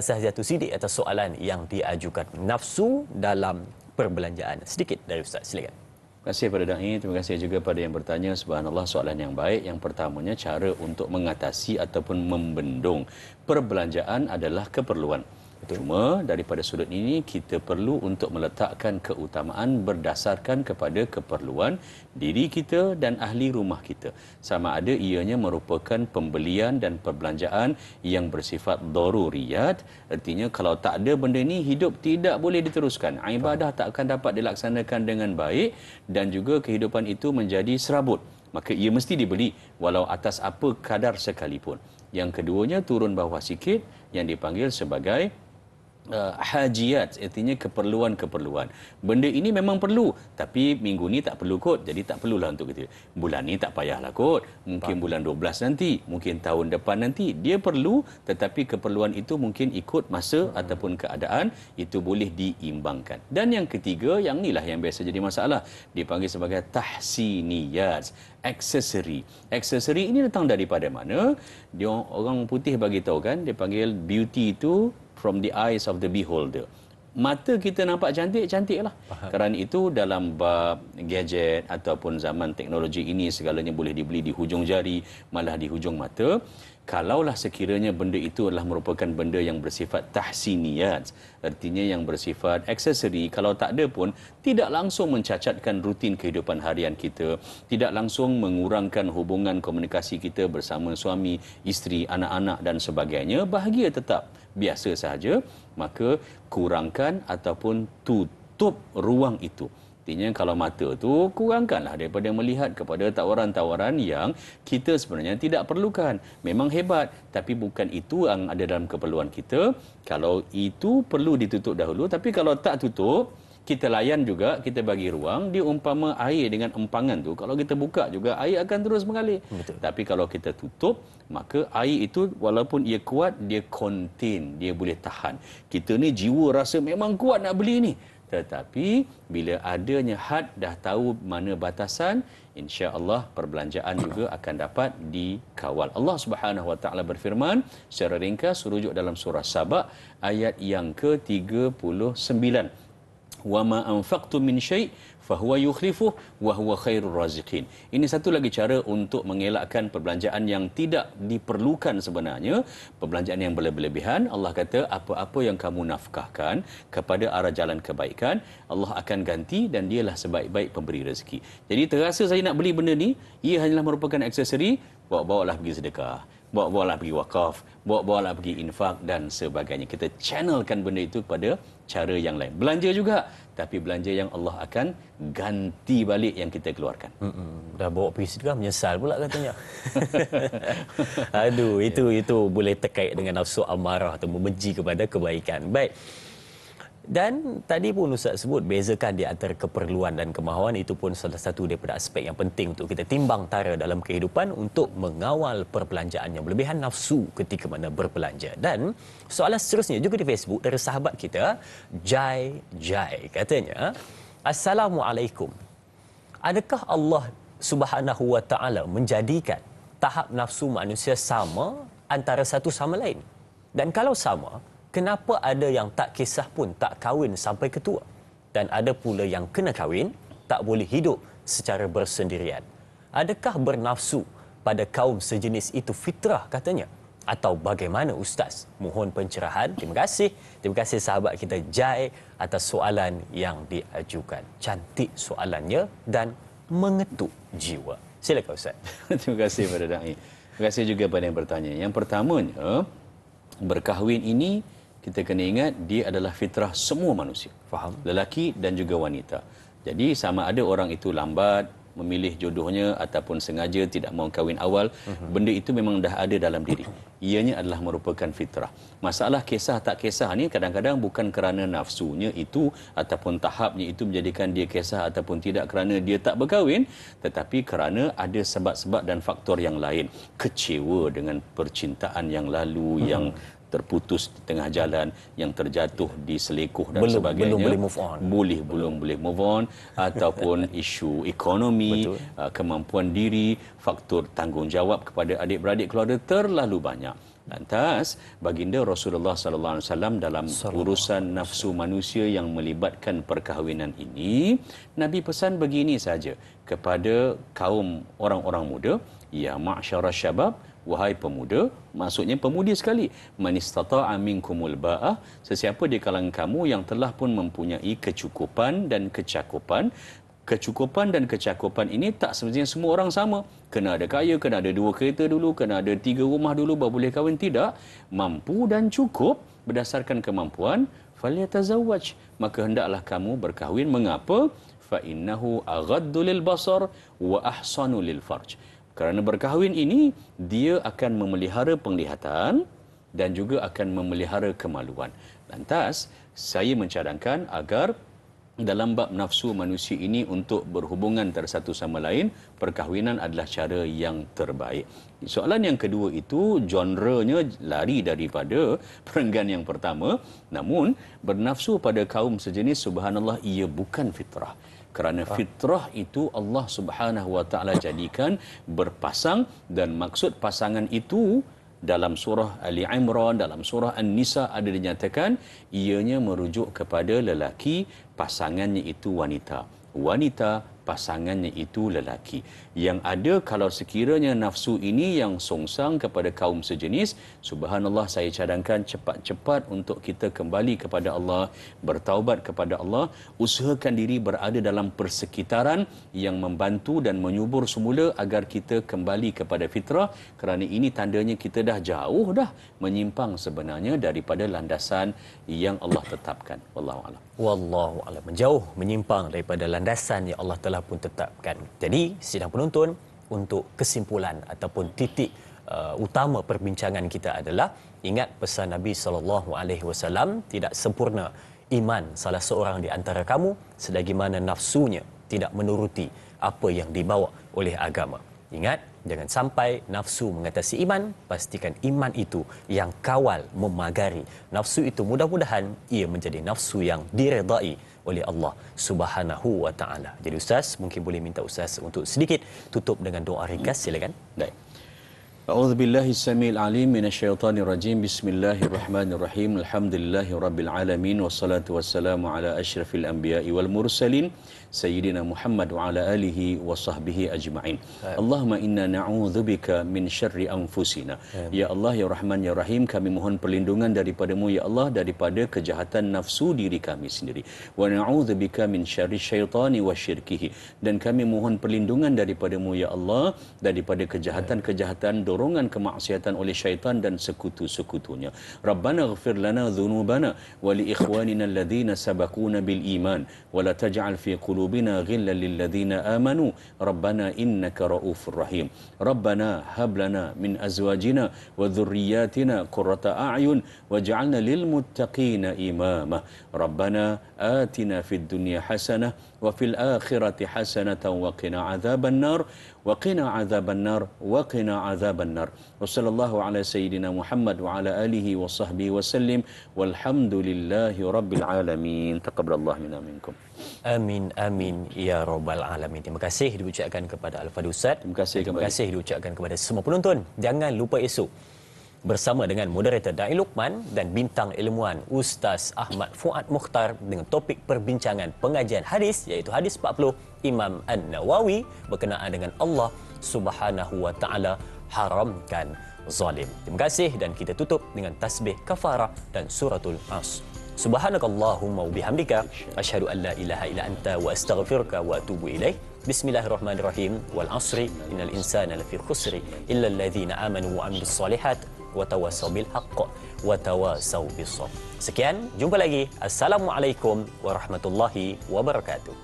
A: Sahziatul Sidik atas soalan yang diajukan. Nafsu dalam perbelanjaan. Sedikit dari Ustaz, silakan.
B: Terima kasih pada Da'i, terima kasih juga pada yang bertanya. Subhanallah, soalan yang baik. Yang pertamanya, cara untuk mengatasi ataupun membendung perbelanjaan adalah keperluan. Cuma daripada sudut ini kita perlu untuk meletakkan keutamaan berdasarkan kepada keperluan diri kita dan ahli rumah kita. Sama ada ianya merupakan pembelian dan perbelanjaan yang bersifat daruriyat, artinya kalau tak ada benda ini hidup tidak boleh diteruskan. Ibadah tak akan dapat dilaksanakan dengan baik dan juga kehidupan itu menjadi serabut. Maka ia mesti dibeli walau atas apa kadar sekalipun. Yang keduanya turun bawah sikit yang dipanggil sebagai hajiat, artinya keperluan-keperluan. Benda ini memang perlu, tapi minggu ni tak perlu kot, jadi tak perlulah untuk kita. Bulan ni tak payahlah kot, mungkin bulan 12 nanti, mungkin tahun depan nanti. Dia perlu, tetapi keperluan itu mungkin ikut masa ataupun keadaan, itu boleh diimbangkan. Dan yang ketiga, yang inilah yang biasa jadi masalah, dipanggil sebagai tahsiniyat, aksesori. Aksesori ini datang daripada mana? Dia orang putih bagi tahu kan, dia panggil beauty itu from the eyes of the beholder. Mata kita nampak cantik, cantiklah. Kerana itu dalam bab gadget ataupun zaman teknologi ini segalanya boleh dibeli di hujung jari, malah di hujung mata. Kalaulah sekiranya benda itu adalah merupakan benda yang bersifat tahsiniyat, artinya yang bersifat aksesori, kalau tak ada pun tidak langsung mencacatkan rutin kehidupan harian kita, tidak langsung mengurangkan hubungan komunikasi kita bersama suami, isteri, anak-anak dan sebagainya, bahagia tetap biasa sahaja, maka kurangkan ataupun tutup ruang itu. Artinya kalau mata tu kurangkanlah daripada melihat kepada tawaran-tawaran yang kita sebenarnya tidak perlukan. Memang hebat, tapi bukan itu yang ada dalam keperluan kita. Kalau itu perlu ditutup dahulu, tapi kalau tak tutup, kita layan juga, kita bagi ruang. Dia umpama air dengan empangan tu, kalau kita buka juga air akan terus mengalir. Betul. Tapi kalau kita tutup, maka air itu walaupun ia kuat, dia contain, dia boleh tahan. Kita ni jiwa rasa memang kuat nak beli ni, Tetapi bila adanya had, dah tahu mana batasan, insya-Allah perbelanjaan juga akan dapat dikawal. Allah Subhanahu Wa Taala berfirman secara ringkas, rujuk dalam surah Saba ayat yang ke-39. Wa ma anfaqtum min syai' fahuwa yukhlifuh wa huwa khairur raziqin. Ini satu lagi cara untuk mengelakkan perbelanjaan yang tidak diperlukan sebenarnya, perbelanjaan yang berlebihan. Allah kata apa-apa yang kamu nafkahkan kepada arah jalan kebaikan, Allah akan ganti dan dialah sebaik-baik pemberi rezeki. Jadi terasa saya nak beli benda ni, ia hanyalah merupakan aksesori, bawa-bawalah pergi sedekah, bawa-bawalah pergi wakaf, bawa-bawalah pergi infak dan sebagainya. Kita channelkan benda itu pada cara yang lain. Belanja juga, tapi belanja yang Allah akan ganti balik yang kita keluarkan.
A: Dah bawa pergi sedekah menyesal pula katanya. Aduh, itu boleh terkait dengan nafsu amarah atau membenci kepada kebaikan. Baik. Dan tadi pun Ustaz sebut bezakan di antara keperluan dan kemahuan, itu pun salah satu daripada aspek yang penting untuk kita timbang tara dalam kehidupan untuk mengawal perbelanjaan yang berlebihan, nafsu ketika mana berbelanja. Dan soalan seterusnya juga di Facebook dari sahabat kita Jai katanya, Assalamualaikum. Adakah Allah Subhanahu Wa Taala menjadikan tahap nafsu manusia sama antara satu sama lain? Dan kalau sama, kenapa ada yang tak kisah pun tak kahwin sampai ketua? Dan ada pula yang kena kahwin, tak boleh hidup secara bersendirian. Adakah bernafsu pada kaum sejenis itu fitrah katanya? Atau bagaimana Ustaz? Mohon pencerahan. Terima kasih. Terima kasih sahabat kita Jai atas soalan yang diajukan. Cantik soalannya dan mengetuk jiwa. Silakan Ustaz.
B: Terima kasih pada Da'i. Terima kasih juga pada yang bertanya. Yang pertamanya, berkahwin ini kita kena ingat dia adalah fitrah semua manusia.
A: Faham.
B: Lelaki dan juga wanita. Jadi sama ada orang itu lambat memilih jodohnya ataupun sengaja tidak mahu kahwin awal, benda itu memang dah ada dalam diri. Ianya adalah merupakan fitrah. Masalah kisah tak kisah ni kadang-kadang bukan kerana nafsunya itu ataupun tahapnya itu menjadikan dia kisah ataupun tidak kerana dia tak berkahwin, tetapi kerana ada sebab-sebab dan faktor yang lain. Kecewa dengan percintaan yang lalu, yang terputus di tengah jalan, yang terjatuh di selekuh dan sebagainya.
A: Belum boleh move on.
B: Belum boleh move on, ataupun isu ekonomi, kemampuan diri, faktor tanggungjawab kepada adik-beradik keluarga terlalu banyak. Lantas baginda Rasulullah sallallahu alaihi wasallam dalam urusan nafsu manusia yang melibatkan perkahwinan ini, Nabi pesan begini saja kepada kaum orang-orang muda, ya ma'syarasy syabab, wahai pemuda, maksudnya pemudi sekali, man istata'a minkumul ba'ah, sesiapa di kalangan kamu yang telah pun mempunyai kecukupan dan kecakupan. Kecukupan dan kecakupan ini tak semestinya semua orang sama. Kena ada kaya, kena ada 2 kereta dulu, kena ada 3 rumah dulu baru boleh kahwin. Tidak. Mampu dan cukup berdasarkan kemampuan, falyatazawwaj, maka hendaklah kamu berkahwin. Mengapa? Fa innahu aghaddu lil basar wa ahsanu lil farj. Kerana berkahwin ini, dia akan memelihara penglihatan dan juga akan memelihara kemaluan. Lantas, saya mencadangkan agar dalam bab nafsu manusia ini untuk berhubungan antara satu sama lain, perkahwinan adalah cara yang terbaik. Soalan yang kedua itu, genrenya lari daripada perenggan yang pertama. Namun, bernafsu pada kaum sejenis, subhanallah, ia bukan fitrah. Kerana fitrah itu Allah Subhanahu Wa Taala jadikan berpasang, dan maksud pasangan itu dalam surah Ali Imran, dalam surah An-Nisa ada dinyatakan ianya merujuk kepada lelaki, pasangannya itu wanita. Wanita, pasangannya itu lelaki. Yang ada kalau sekiranya nafsu ini yang songsang kepada kaum sejenis, subhanallah, saya cadangkan cepat-cepat untuk kita kembali kepada Allah, bertaubat kepada Allah, usahakan diri berada dalam persekitaran yang membantu dan menyubur semula agar kita kembali kepada fitrah, kerana ini tandanya kita dah jauh dah menyimpang sebenarnya daripada landasan yang Allah tetapkan. Wallahu a'lam.
A: Wallahu a'lam. Menjauh, menyimpang daripada landasan yang Allah telah pun tetapkan. Jadi, sidang penonton, untuk kesimpulan ataupun titik utama perbincangan kita adalah, ingat pesan Nabi SAW, tidak sempurna iman salah seorang di antara kamu selagi mana nafsunya tidak menuruti apa yang dibawa oleh agama. Ingat, jangan sampai nafsu mengatasi iman. Pastikan iman itu yang kawal memagari nafsu itu. Mudah-mudahan ia menjadi nafsu yang diredai oleh Allah Subhanahu wa taala. Jadi Ustaz, mungkin boleh minta Ustaz untuk sedikit tutup dengan doa ringkas, silakan.
B: Baik. A'udzu billahi samil alim minasyaitonir rajim. Bismillahirrahmanirrahim. Alhamdulillahirabbil alamin wassalatu wassalamu ala asyrafil anbiya'i wal mursalin sayyidina Muhammad wa ala alihi wa sahbihi ajma'in. Allahumma inna na'udzubika min syarri anfusina. Ya Allah, ya Rahman, ya Rahim, kami mohon perlindungan daripada-Mu ya Allah daripada kejahatan nafsu diri kami sendiri. Wa na'udzubika min syarri syaitani wa syirkihi, dan kami mohon perlindungan daripada-Mu ya Allah daripada kejahatan-kejahatan dorongan kemaksiatan oleh syaitan dan sekutu-sekutunya. Rabbana ighfir lana dhunubana wa li ikhwanina alladhina sabaquna bil iman wa la taj'al fi qulubina ghillan lil ladzina amanu rabbana innaka raufur rahim. Rabbana hab lana min azwajina wa dhurriyyatina qurrata a'yun waj'alna lil muttaqina imama. Rabbana atina fid dunya hasanah wa fil akhirati hasanatan wa qina adzaban nar wa qina adzaban nar wa qina adzaban nar. Wa sallallahu ala sayyidina Muhammad wa ala alihi wa sahbihi wa sallim walhamdulillahi rabbil alamin. Taqabbalallahu minna minkum.
A: Amin amin ya rabbal alamin. Terima kasih diucapkan kepada Al-Fadhil Ustaz. Terima kasih diucapkan kepada semua penonton. Jangan lupa esok bersama dengan moderator Da'i Luqman dan bintang ilmuwan Ustaz Ahmad Fuad Mukhtar dengan topik perbincangan pengajian hadis, iaitu hadis 40 Imam An-Nawawi berkenaan dengan Allah Subhanahu wa taala haramkan zalim. Terima kasih, dan kita tutup dengan tasbih kafarah dan suratul As. Subhanakallahumma wa bihamdika asyhadu an la ilaha illa anta wa astaghfiruka wa atubu ilaik. Bismillahirrahmanirrahim. Wal asri innal insana lafi khusri illa alladhina amanu wa amilus solihat wa tawasaw bil haqq wa tawasaw bis sabr. Sekian, jumpa lagi. Assalamualaikum warahmatullahi wabarakatuh.